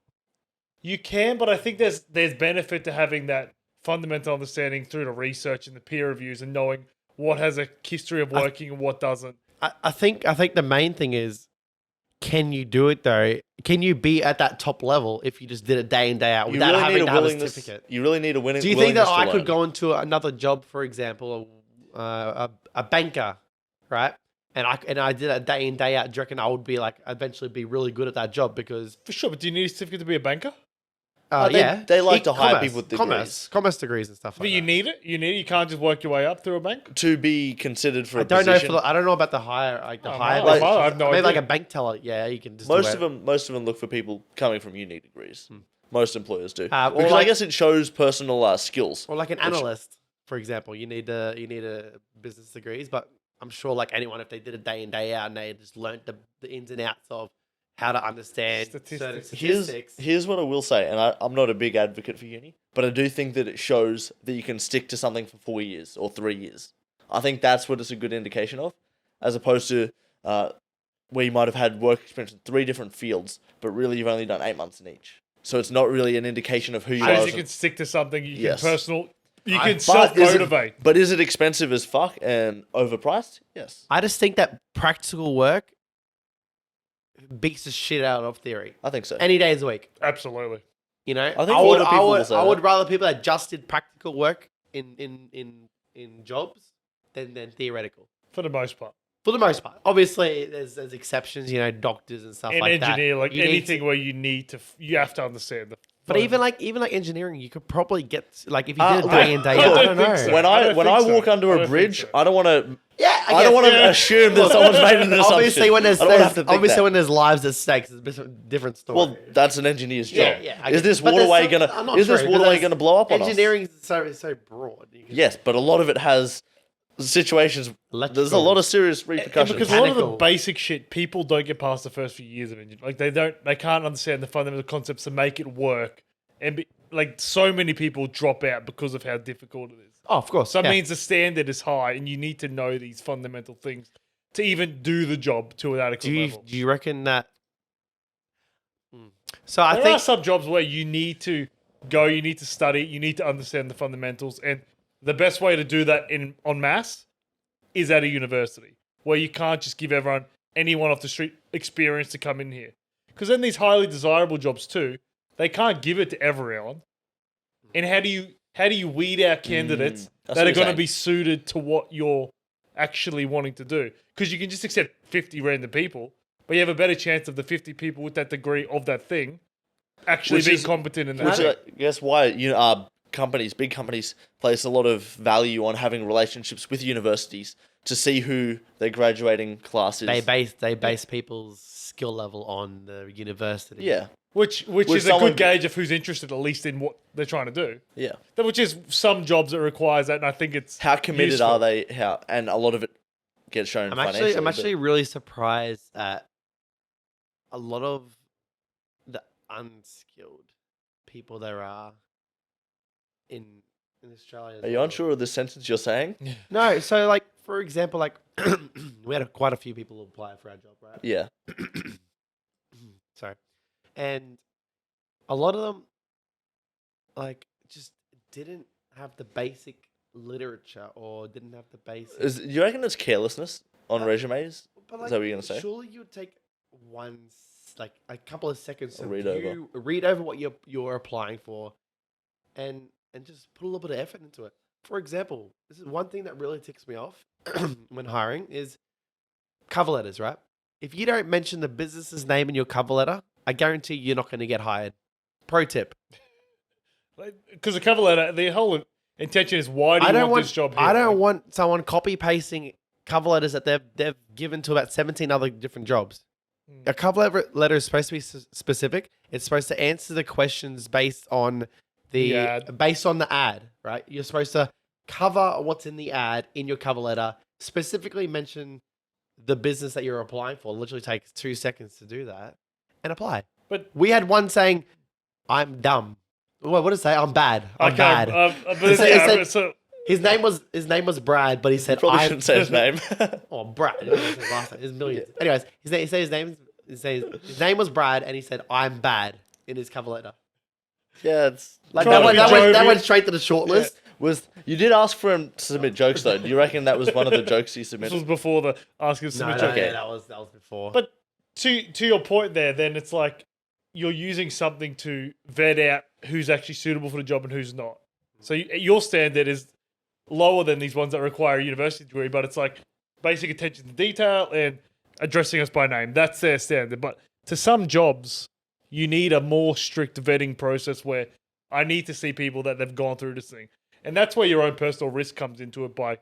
You can, but I think there's benefit to having that fundamental understanding through the research and the peer reviews and knowing what has a history of working and what doesn't. I think the main thing is, can you do it though? Can you be at that top level if you just did it day in day out You without really having need to a have a willingness. certificate? You really need a winning. Do you think that willingness I to could learn. go into another job, for example, a banker, right? And I did it day in day out. Do you reckon I would be eventually be really good at that job because For sure, but do you need a certificate to be a banker? They like to hire people with commerce degrees and stuff. But Like you that. need it. You can't just work your way up through a bank. to be considered for I a don't know position. I don't know about the hire Oh, hire. I Like- have no Maybe like idea. a bank teller. Yeah, you can just most do of it. them look for people coming from uni degrees. Most employers do or because I like- guess it shows personal skills. Or like an analyst, for example. You need a business degrees, but I'm sure like anyone, if they did it day in, day out and they just learnt the ins and outs of how to understand certain statistics. Here's what I will say, and I'm not a big advocate for uni, but I do think that it shows that you can stick to something for 4 years or 3 years. I think that's what it's a good indication of, as opposed to where you might have had work experience in 3 different fields, but really you've only done 8 months in each. So it's not really an indication of who you Shows are. you can stick to something. You Yes. can You I- can self motivate. But is it expensive as fuck and overpriced? Yes. I just think that practical work beats the shit out of theory I think so. any days a week. Absolutely. You know, I think a lot of people will say I would that. rather people that just did practical work in jobs than theoretical. For the most part. For the most part, obviously, there's exceptions. You know, doctors and stuff An like that. engineer, like You need anything where you have to understand But even like engineering, you could probably get like if you did it day in day I out. I don't don't think know. so. When I I don't when think I so. walk under I a don't bridge, think so. I don't want to. Yeah, I don't want to Yeah. assume that someone's made an assumption. Obviously, when there's I don't have to think obviously that. when there's lives at stake, it's a different story. Well, that's an engineer's job. I Is get- this but there's waterway some- gonna? not Is this true, 'cause waterway there's- gonna blow up on us? engineering is so broad. You can- Yes, but a lot of it has situations. There's a Electrical. lot of serious And repercussions. because a lot of the Mechanical. basic shit, people don't get past the first few years of engineering. Like they can't understand the fundamental concepts to make it work. And like so many people drop out because of how difficult it is. Oh, of course. So it yeah. means the standard is high, and you need to know these fundamental things to even do the job to an adequate level. Do you reckon that? So I There think are some jobs where you need to go, you need to study, you need to understand the fundamentals, and the best way to do that en masse is at a university, where you can't just give anyone off the street experience to come in here. Because then these highly desirable jobs too, they can't give it to everyone. And how do you weed out candidates I see that are what you're going to saying. be suited to what you're actually wanting to do? Because you can just accept 50 random people, but you have a better chance of the 50 people with that degree of that thing actually Which being is- competent in that Which thing. I guess why big companies place a lot of value on having relationships with universities to see who their graduating class is. they base people's skill level on the university. Yeah, Which Which is a someone- good gauge of who's interested, at least in what they're trying to do. yeah. Which is some jobs that requires that, and I think it's How committed useful. are they? And a lot of it gets shown financially. I'm but- actually really surprised at a lot of the unskilled people there are in Australia. as Are you well. unsure of the sentence you're saying? No, so like for example, like we had quite a few people apply for our job, right? Yeah. Sorry, and a lot of them like just didn't have the basic literature or didn't have the basic. Do you reckon it's carelessness on resumes? But Is that what you're gonna say? Surely you would take like a couple of seconds to read read over what you're applying for, and just put a little bit of effort into it. For example, this is one thing that really ticks me off when hiring is cover letters, right? If you don't mention the business's name in your cover letter, I guarantee you're not going to get hired. Pro tip. Because the cover letter, the whole intention is why do you want this job here? I don't Like, want someone copy pasting cover letters that they've given to about 17 other different jobs. A cover letter is supposed to be specific. It's supposed to answer the questions based on the ad, right? You're supposed to cover what's in the ad in your cover letter, specifically mention the business that you're applying for. It literally takes 2 seconds to do that and apply. But We had one saying, "I'm dumb." What did it say? I'm bad. I'm okay, bad. but It said- so His name was Brad, but he said Probably I shouldn't say his name. Oh, Brad. His last name. There's millions. Anyways, he said his name was Brad, and he said I'm bad in his cover letter. Yeah, it's Like Trying that to went, be that, went, that jovial. went straight to the short list. you did ask for him to submit jokes though. Do you reckon that was one of the jokes he this was submitted? before the asking No, submit no, job. okay. yeah, that was before. But to your point there, then it's like you're using something to vet out who's actually suitable for the job and who's not. So your standard is lower than these ones that require a university degree, but it's like basic attention to detail and addressing us by name. That's their standard. But to some jobs, you need a more strict vetting process where I need to see people that they've gone through this thing. And that's where your own personal risk comes into it by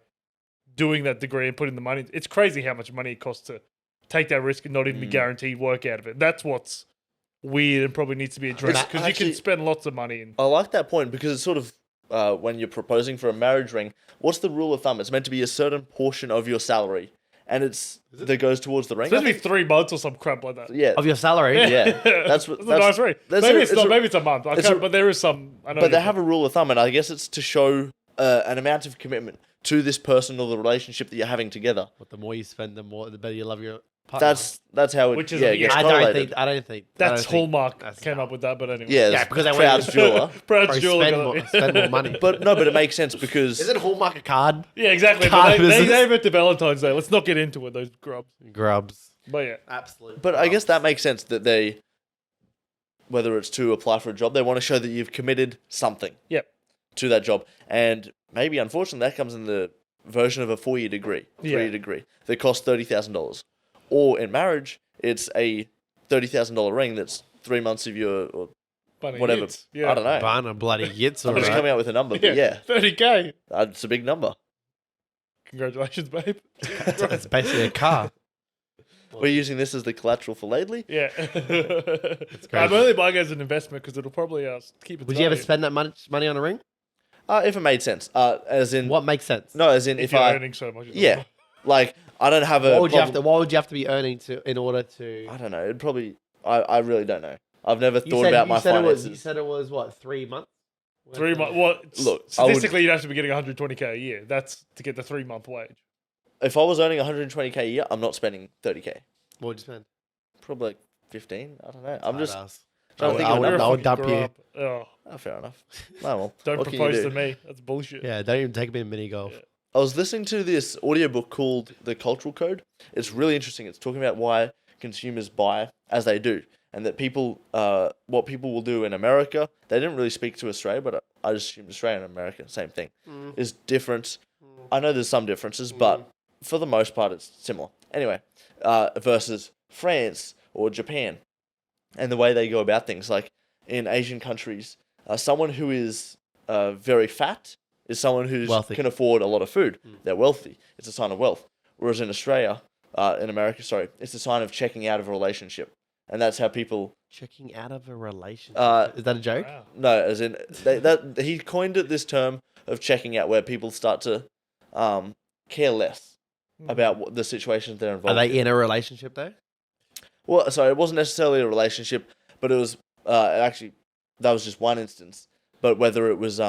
doing that degree and putting the money. It's crazy how much money it costs to take that risk and not even be guaranteed work out of it. That's what's weird and probably needs to be addressed because you Actually- can spend lots of money. And I like that point because it's sort of when you're proposing for a marriage ring, what's the rule of thumb? It's meant to be a certain portion of your salary, and that goes towards the ring. it's supposed to be 3 months or some crap like that. Yeah, of your salary. yeah. That's That's a nice rate. that's Maybe a- it's it's not. a- Maybe it's a month. I it's can't, a- but there is some. I know But they you- have a rule of thumb, and I guess it's to show an amount of commitment to this person or the relationship that you're having together. But the more you spend, the better you love your partner. That's how it. Which is- yeah, it gets I don't correlated. think. I don't think that's think Hallmark that's came up with that. But anyway, Yeah, Yeah, yeah, because I Proud's went- jeweler. Proud's Bro, jeweler spend got more, it. spend more money. But no, but it makes sense because Isn't Hallmark a card? Yeah, exactly. Card But they business. gave it to Valentine's Day. Let's not get into it. Those grubs. Grubs. But yeah, Absolutely. But I guess that makes sense that they, whether it's to apply for a job, they want to show that you've committed something Yep. to that job. And maybe, unfortunately, that comes in the version of a 4-year degree, 3-year Yeah. degree that costs $30,000. Or in marriage, it's a $30,000 ring that's 3 months of your, or Bunny whatever. hits. Yeah. I don't know. Bana bloody yits, all I'm just right. coming out with a number, but yeah, 30K. it's a big number. Congratulations, babe. It's basically a car. We're using this as the collateral for Laidley. Yeah. crazy. I'm only buying it as an investment because it'll probably keep it. Would you ever spend that money on a ring? If it made sense. As in, What makes sense? no, as in if if you're I, earning so much? yeah, like I don't have a. What would you have problem- to? What would you have to be earning in order to? I don't know. It'd probably. I really don't know. I've never You thought said- about you my said finances. you said it was what 3 months? 3 months. Well, Look, I would- statistically, you'd have to be getting 120K a year. That's to get the 3-month wage. If I was earning 120K a year, I'm not spending 30K. What would you spend? Probably like 15. I don't know. I'm just Badass. trying to think I of a would- number. I would Fucking dump you. grow up. Oh, Oh, fair enough. Oh, well, don't what can you propose do? to me. That's bullshit. Yeah, don't even take me to mini golf. Yeah. I was listening to this audiobook called The Cultural Code. It's really interesting. It's talking about why consumers buy as they do. And that people, what people will do in America, they didn't really speak to Australia, but I just assume Australia and America, same thing, is different. I know there's some differences, but for the most part, it's similar. Anyway, versus France or Japan and the way they go about things. Like in Asian countries, someone who is very fat is someone who Wealthy. can afford a lot of food. They're wealthy. It's a sign of wealth. Whereas in Australia, in America, sorry, it's a sign of checking out of a relationship. And that's how people... Checking out of a relationship. Uh, Is that a joke? Wow. No, as in... he coined it this term of checking out where people start to care less about what the situations they're Are involved they in a relationship though? Well, sorry, it wasn't necessarily a relationship, but it was actually that was just one instance. But whether it was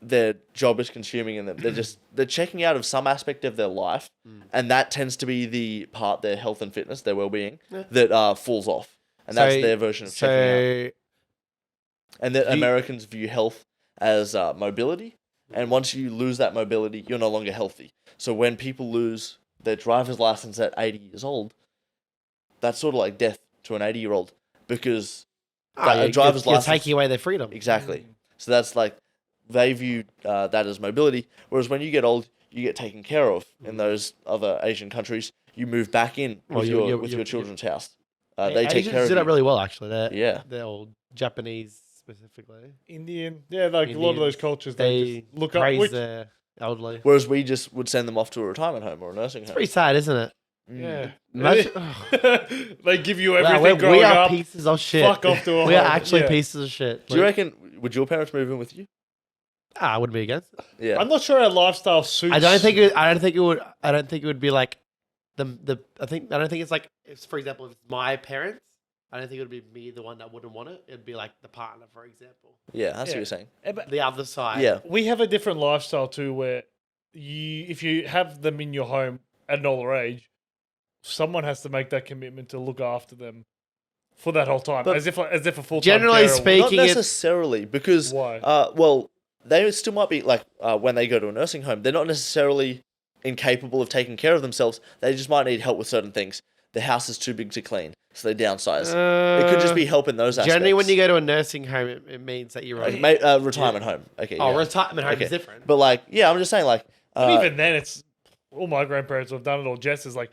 their job is consuming and they're checking out of some aspect of their life, and that tends to be the part their health and fitness, their well-being that falls off, and that's their version of checking out. And that Americans view health as mobility, and once you lose that mobility, you're no longer healthy. So when people lose their driver's license at 80 years old, that's sort of like death to an 80-year-old because a driver's you're license... taking away their freedom. Exactly. So that's like, they view that as mobility, whereas when you get old, you get taken care of in those other Asian countries. You move back in with your children's house. They take care of do you. that really well, actually. Yeah. They're all Japanese specifically. Indian. Yeah, like a lot of those cultures, They they just look up. praise their elderly. Whereas we just would send them off to a retirement home or a nursing home. Pretty sad, isn't it? Yeah. Imagine- They give you Wow, everything growing we are up. pieces of shit. Fuck off to a We are home. actually Yeah. pieces of shit. Do you reckon, would your parents move in with you? I wouldn't be against it. Yeah. I'm not sure our lifestyle suits. I don't think it would be like I don't think it's like for example, if it's my parents, I don't think it would be me the one that wouldn't want it. It'd be like the partner, for example. Yeah, that's what Yeah. you're saying. The other side. Yeah. We have a different lifestyle too, where if you have them in your home at an older age, someone has to make that commitment to look after them for that whole time, But as if a full time. generally speaking, Not it's necessarily, because Why? well, they still might be like when they go to a nursing home, they're not necessarily incapable of taking care of themselves. They just might need help with certain things. The house is too big to clean, so they downsize. It could just be help in those aspects. generally when you go to a nursing home, it means that you're Like, on. retirement home. Okay. Oh, yeah. retirement home Okay. is different. But like, yeah, I'm just saying, like, But even then, it's all my grandparents have done it. All Jess is like,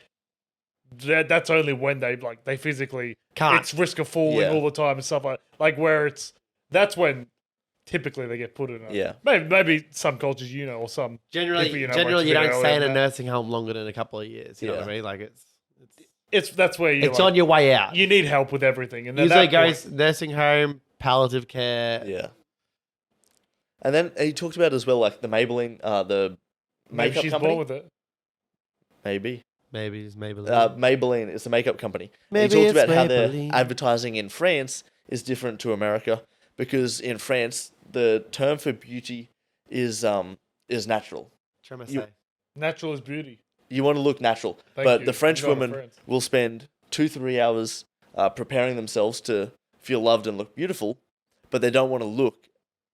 that's only when they physically Can't. It's risk of falling Yeah. all the time and stuff like where that's when typically they get put in. Yeah. Maybe some cultures, or some Generally, people, generally you went to don't the stay in a earlier nursing home longer than a couple of years. You know Yeah. what I mean? Like that's where it's on your way out. You need help with everything, and then Usually that point- goes nursing home, palliative care. yeah. And then he talked about as well, like the Maybelline, the maybe makeup she's company. born with it. Maybe. Maybe it's Maybelline. Maybelline is the makeup company. Maybe He talked it's about how Maybelline. their advertising in France is different to America because in France the term for beauty is natural. Try to you- say. Natural is beauty. You want to look natural, Thank but you. the French You got it, woman France. will spend 2-3 hours preparing themselves to feel loved and look beautiful, but they don't want to look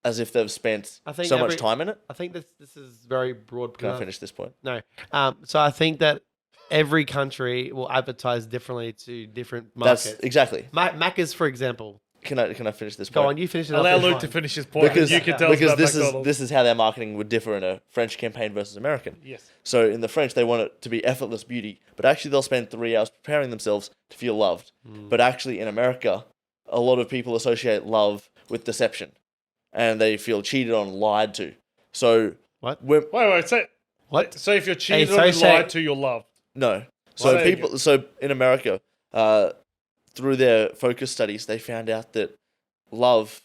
as if they've spent I think so much every- time in it. I think this is very broad. Can I finish this point? No. So I think that every country will advertise differently to different markets. That's exactly. Macca's, for example. Can I finish this point? Go on, you finish it. Allow off, it's Luke to fine. finish his point. Because You can tell us about this McDonald's. this is how their marketing would differ in a French campaign versus American. Yes. So in the French, they want it to be effortless beauty, but actually they'll spend 3 hours preparing themselves to feel loved. But actually in America, a lot of people associate love with deception, and they feel cheated on, lied to. So What? Wait. What? So if you're cheated so on and say- lied to, you're loved. no, so Say people, so in America, through their focus studies, they found out that love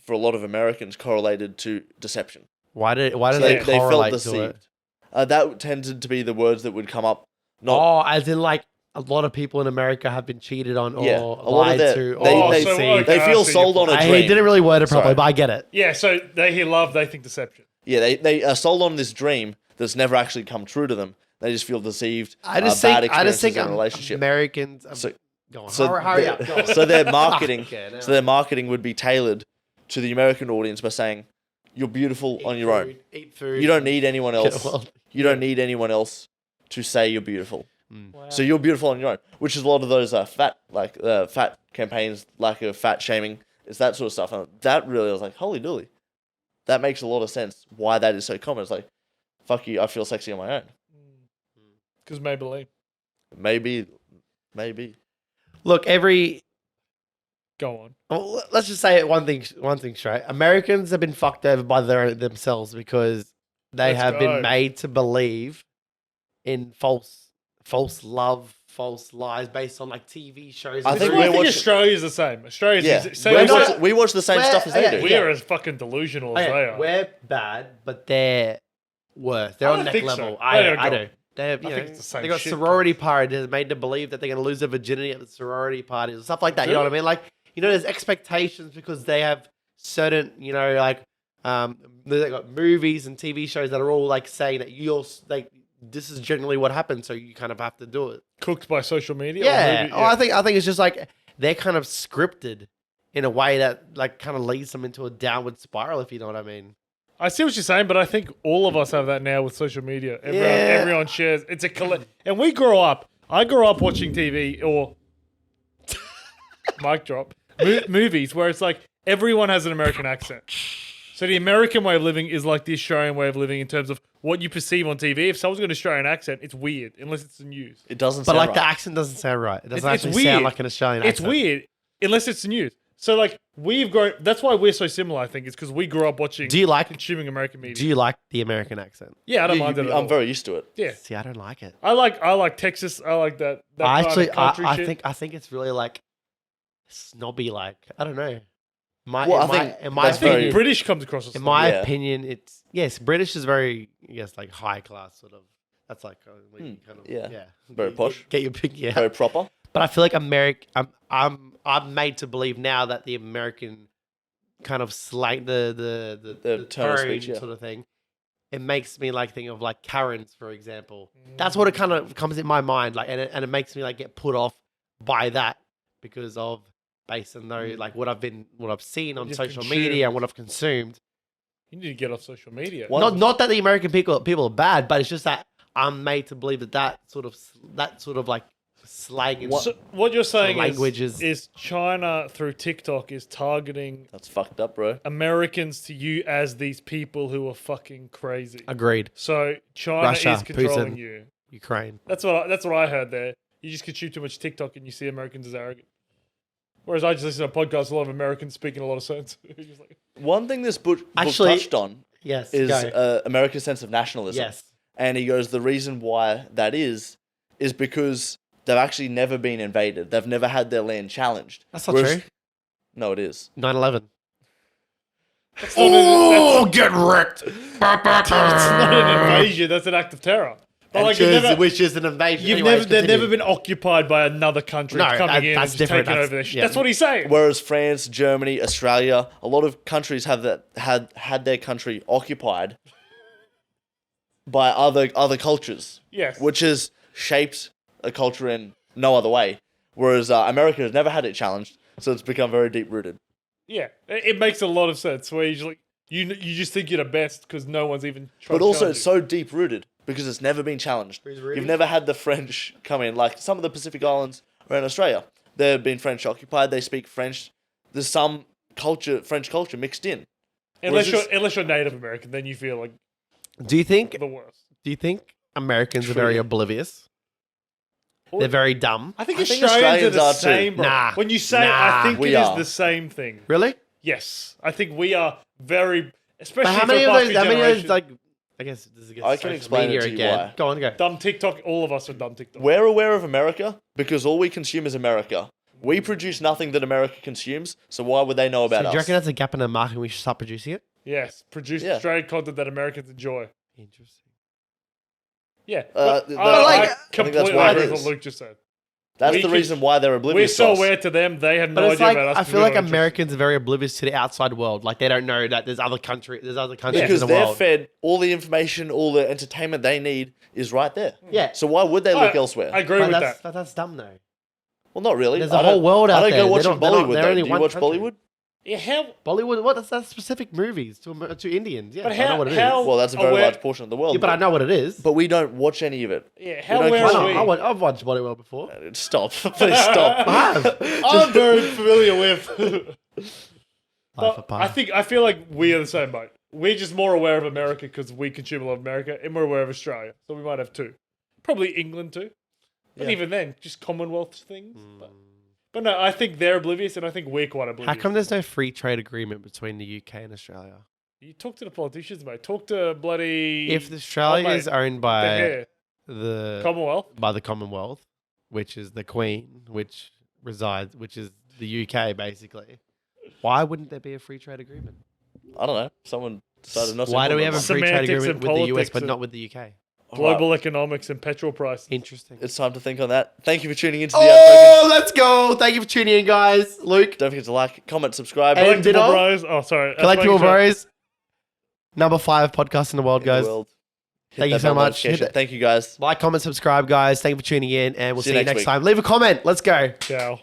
for a lot of Americans correlated to deception. Why do So they they felt correlate to it? deceived. That tended to be the words that would come up. Not Oh, as in like a lot of people in America have been cheated on or Yeah, a lot of lied their- to they- or they- deceived. okay. they I feel see sold your on a I dream. didn't really word it properly, Sorry. but I get it. Yeah, so they hear love, they think deception. Yeah, they are sold on this dream that's never actually come true to them. They just feel deceived. I just bad think experiences in a relationship. Americans. So- Go on, So hurry their- up. Go on. So their marketing, Okay, now- so their marketing would be tailored to the American audience by saying, "You're beautiful on your own. Eat food. You don't need anyone else. Well, You don't need anyone else to say you're beautiful. Wow. So you're beautiful on your own." Which is a lot of those fat campaigns, lack of fat shaming. It's that sort of stuff. And that really, I was like, holy dooly, that makes a lot of sense. Why that is so common? It's like, fuck you, I feel sexy on my own. Because Maybelline. Maybe. Look, Go on. well, let's just say it one thing straight. Americans have been fucked over by themselves because they Let's have go. been made to believe in false love, false lies based on like TV shows. I I think think, we're watching- Australia's the same. Australia's Yeah, same. we watch the same we're- stuff as they okay, do. We are as fucking delusional as they Okay, are. we're bad, but they're worse. They're I on don't neck think so. level. I don't I go. do. They have, you I know, think it's the same they got shit, sorority parties. They're made to believe that they're going to lose their virginity at the sorority parties and stuff like that. You know what I mean? Like, you know, there's expectations because they have certain, you know, like, they got movies and TV shows that are all like saying that you're like, this is generally what happens, so you kind of have to do it. Cooked by social media. Yeah. Or movie? Oh, I think it's just like they're kind of scripted in a way that like kind of leads them into a downward spiral, if you know what I mean. I see what you're saying, but I think all of us have that now with social media. Everyone shares. It's a and we grow up. I grew up watching TV or mic drop movies where it's like everyone has an American accent. So the American way of living is like the Australian way of living in terms of what you perceive on TV. If someone's got an Australian accent, it's weird unless it's the news. It doesn't But sound like right. the accent doesn't sound right. It doesn't It's actually weird. sound like an Australian It's accent. weird unless it's the news. So like we've grown. That's why we're so similar. I think is because we grew up watching. Do you like consuming American media? Do you like the American accent? Yeah, I don't Yeah, mind it at I'm all. very used to it. Yeah, See, I don't like it. I like Texas. I like that. I kind actually, of country I shit. think it's really like snobby. Like I don't know. Well, I think in my that's I think very- British comes across as in my Yeah. opinion, it's yes. British is very yes, like high class sort of. That's like when you kind of yeah. Very Get- posh. Get your big yeah. Very proper. But I feel like I'm made to believe now that the American kind of slang the turn of tone speech, yeah. sort of thing. It makes me like think of like Karens, for example. That's what it kind of comes in my mind, like, and it makes me like get put off by that because of based on those like what I've seen on You've social consumed. media and what I've consumed. You need to get off social media. What? Not that the American people are bad, but it's just that I'm made to believe that sort of like slang and So what you're saying languages. is China through TikTok is targeting That's fucked up, bro. Americans to you as these people who are fucking crazy. agreed. So China Russia, is controlling Putin. you. Ukraine. That's what I heard there. You just consume too much TikTok and you see Americans as arrogant. Whereas I just listen to podcasts, a lot of Americans speaking a lot of sense. Just like, One thing this book Actually- touched on Yes. is go. America's sense of nationalism. Yes. And he goes, the reason why that is because they've actually never been invaded. They've never had their land challenged. That's not Whereas- true. No, it is. 9/11. that's not an, get wrecked. that's not an invasion. That's an act of terror. But like, Which is an invasion. they've never been occupied by another country No, coming in and that's just different. taking That's- over their shit. yeah. That's what he's saying. Whereas France, Germany, Australia, a lot of countries have had their country occupied by other cultures, Yes. which has shaped a culture in no other way. Whereas America has never had it challenged, so it's become very deep rooted. Yeah, it makes a lot of sense. Where you like you just think you're the best because no one's even. Tried But also, challenge it's you. so deep rooted because it's never been challenged. Who's Rudy? You've never had the French come in, like some of the Pacific Islands around Australia. They've been French occupied. They speak French. There's some French culture mixed in. unless whereas unless you're Native American, then you feel like Do you think the worst. Americans are very oblivious? They're very dumb. I think I think Australians are the Australians are too. same, bro. Nah. When you say it, Nah. I think We it is are. the same thing. Really? Yes. I think we are very, especially But how for many the of past those? few How many of those? generations. Like, I guess this is against I can social explain it media to you again. why. Go on, go. Dumb TikTok, all of us are dumb TikTok. We're aware of America because all we consume is America. We produce nothing that America consumes, so why would they know So about do us? you reckon that's a gap in the market and we should start producing it? Yes, produce Yeah. Australian content that Americans enjoy. Interesting. Yeah, But like, I I think completely why it agree with is. what Luke just said. That's we the could- reason why they're We're oblivious so to us. aware to them; they have But no it's idea like about us. I because feel we're like not interested. Americans are very oblivious to the outside world. Like they don't know that there's other countries Because in the they're world. fed all the information, all the entertainment they need is right there. Yeah. So why would they look elsewhere? I agree But with that's, that. that's dumb though. Well, not really. There's a I don't- whole world out I don't there. go watch They're not- they're not- Bollywood. they're though. only Do you one watch country. Bollywood? Yeah, how? Bollywood. What? That's specific movies to Indians. Yeah, But I know how- what it is. how- Well, that's a very Aware- large portion of the world. Yeah, but I know what it is. But we don't watch any of it. Yeah, how don't aware consume- are we? I've watched Bollywood before. Stop. Please stop. I have. I'm very familiar with. Eye for But pie. I feel like we are the same boat. We're just more aware of America because we consume a lot of America, and we're aware of Australia, so we might have two. Probably England too, but Yeah. even then, just Commonwealth things. But no, I think they're oblivious, and I think we're quite oblivious. How come there's no free trade agreement between the UK and Australia? You talk to the politicians, mate. Talk to bloody. If Australia mate, is owned the by hair. the Commonwealth. which is the Queen, which is the UK basically, why wouldn't there be a free trade agreement? I don't know. Someone decided not to. Why do we have a implement free trade Semantics agreement and with the US politics but and- not with the UK? one. Global Alright, economics and petrol prices. Interesting. It's time to think on that. Thank you for tuning into the Oh, let's go! Thank you for tuning in, guys. Luke, Don't forget to like, comment, subscribe. And Collectible Ditto? Bros. Oh, sorry. Collectible Bros, number 5 podcast in the world, in the guys. world. Hit Thank you that so bell much. notification. Hit that- Thank you, guys. Like, comment, subscribe, guys. Thank you for tuning in, and we'll see you next week. time. Leave a comment. Let's go. Ciao.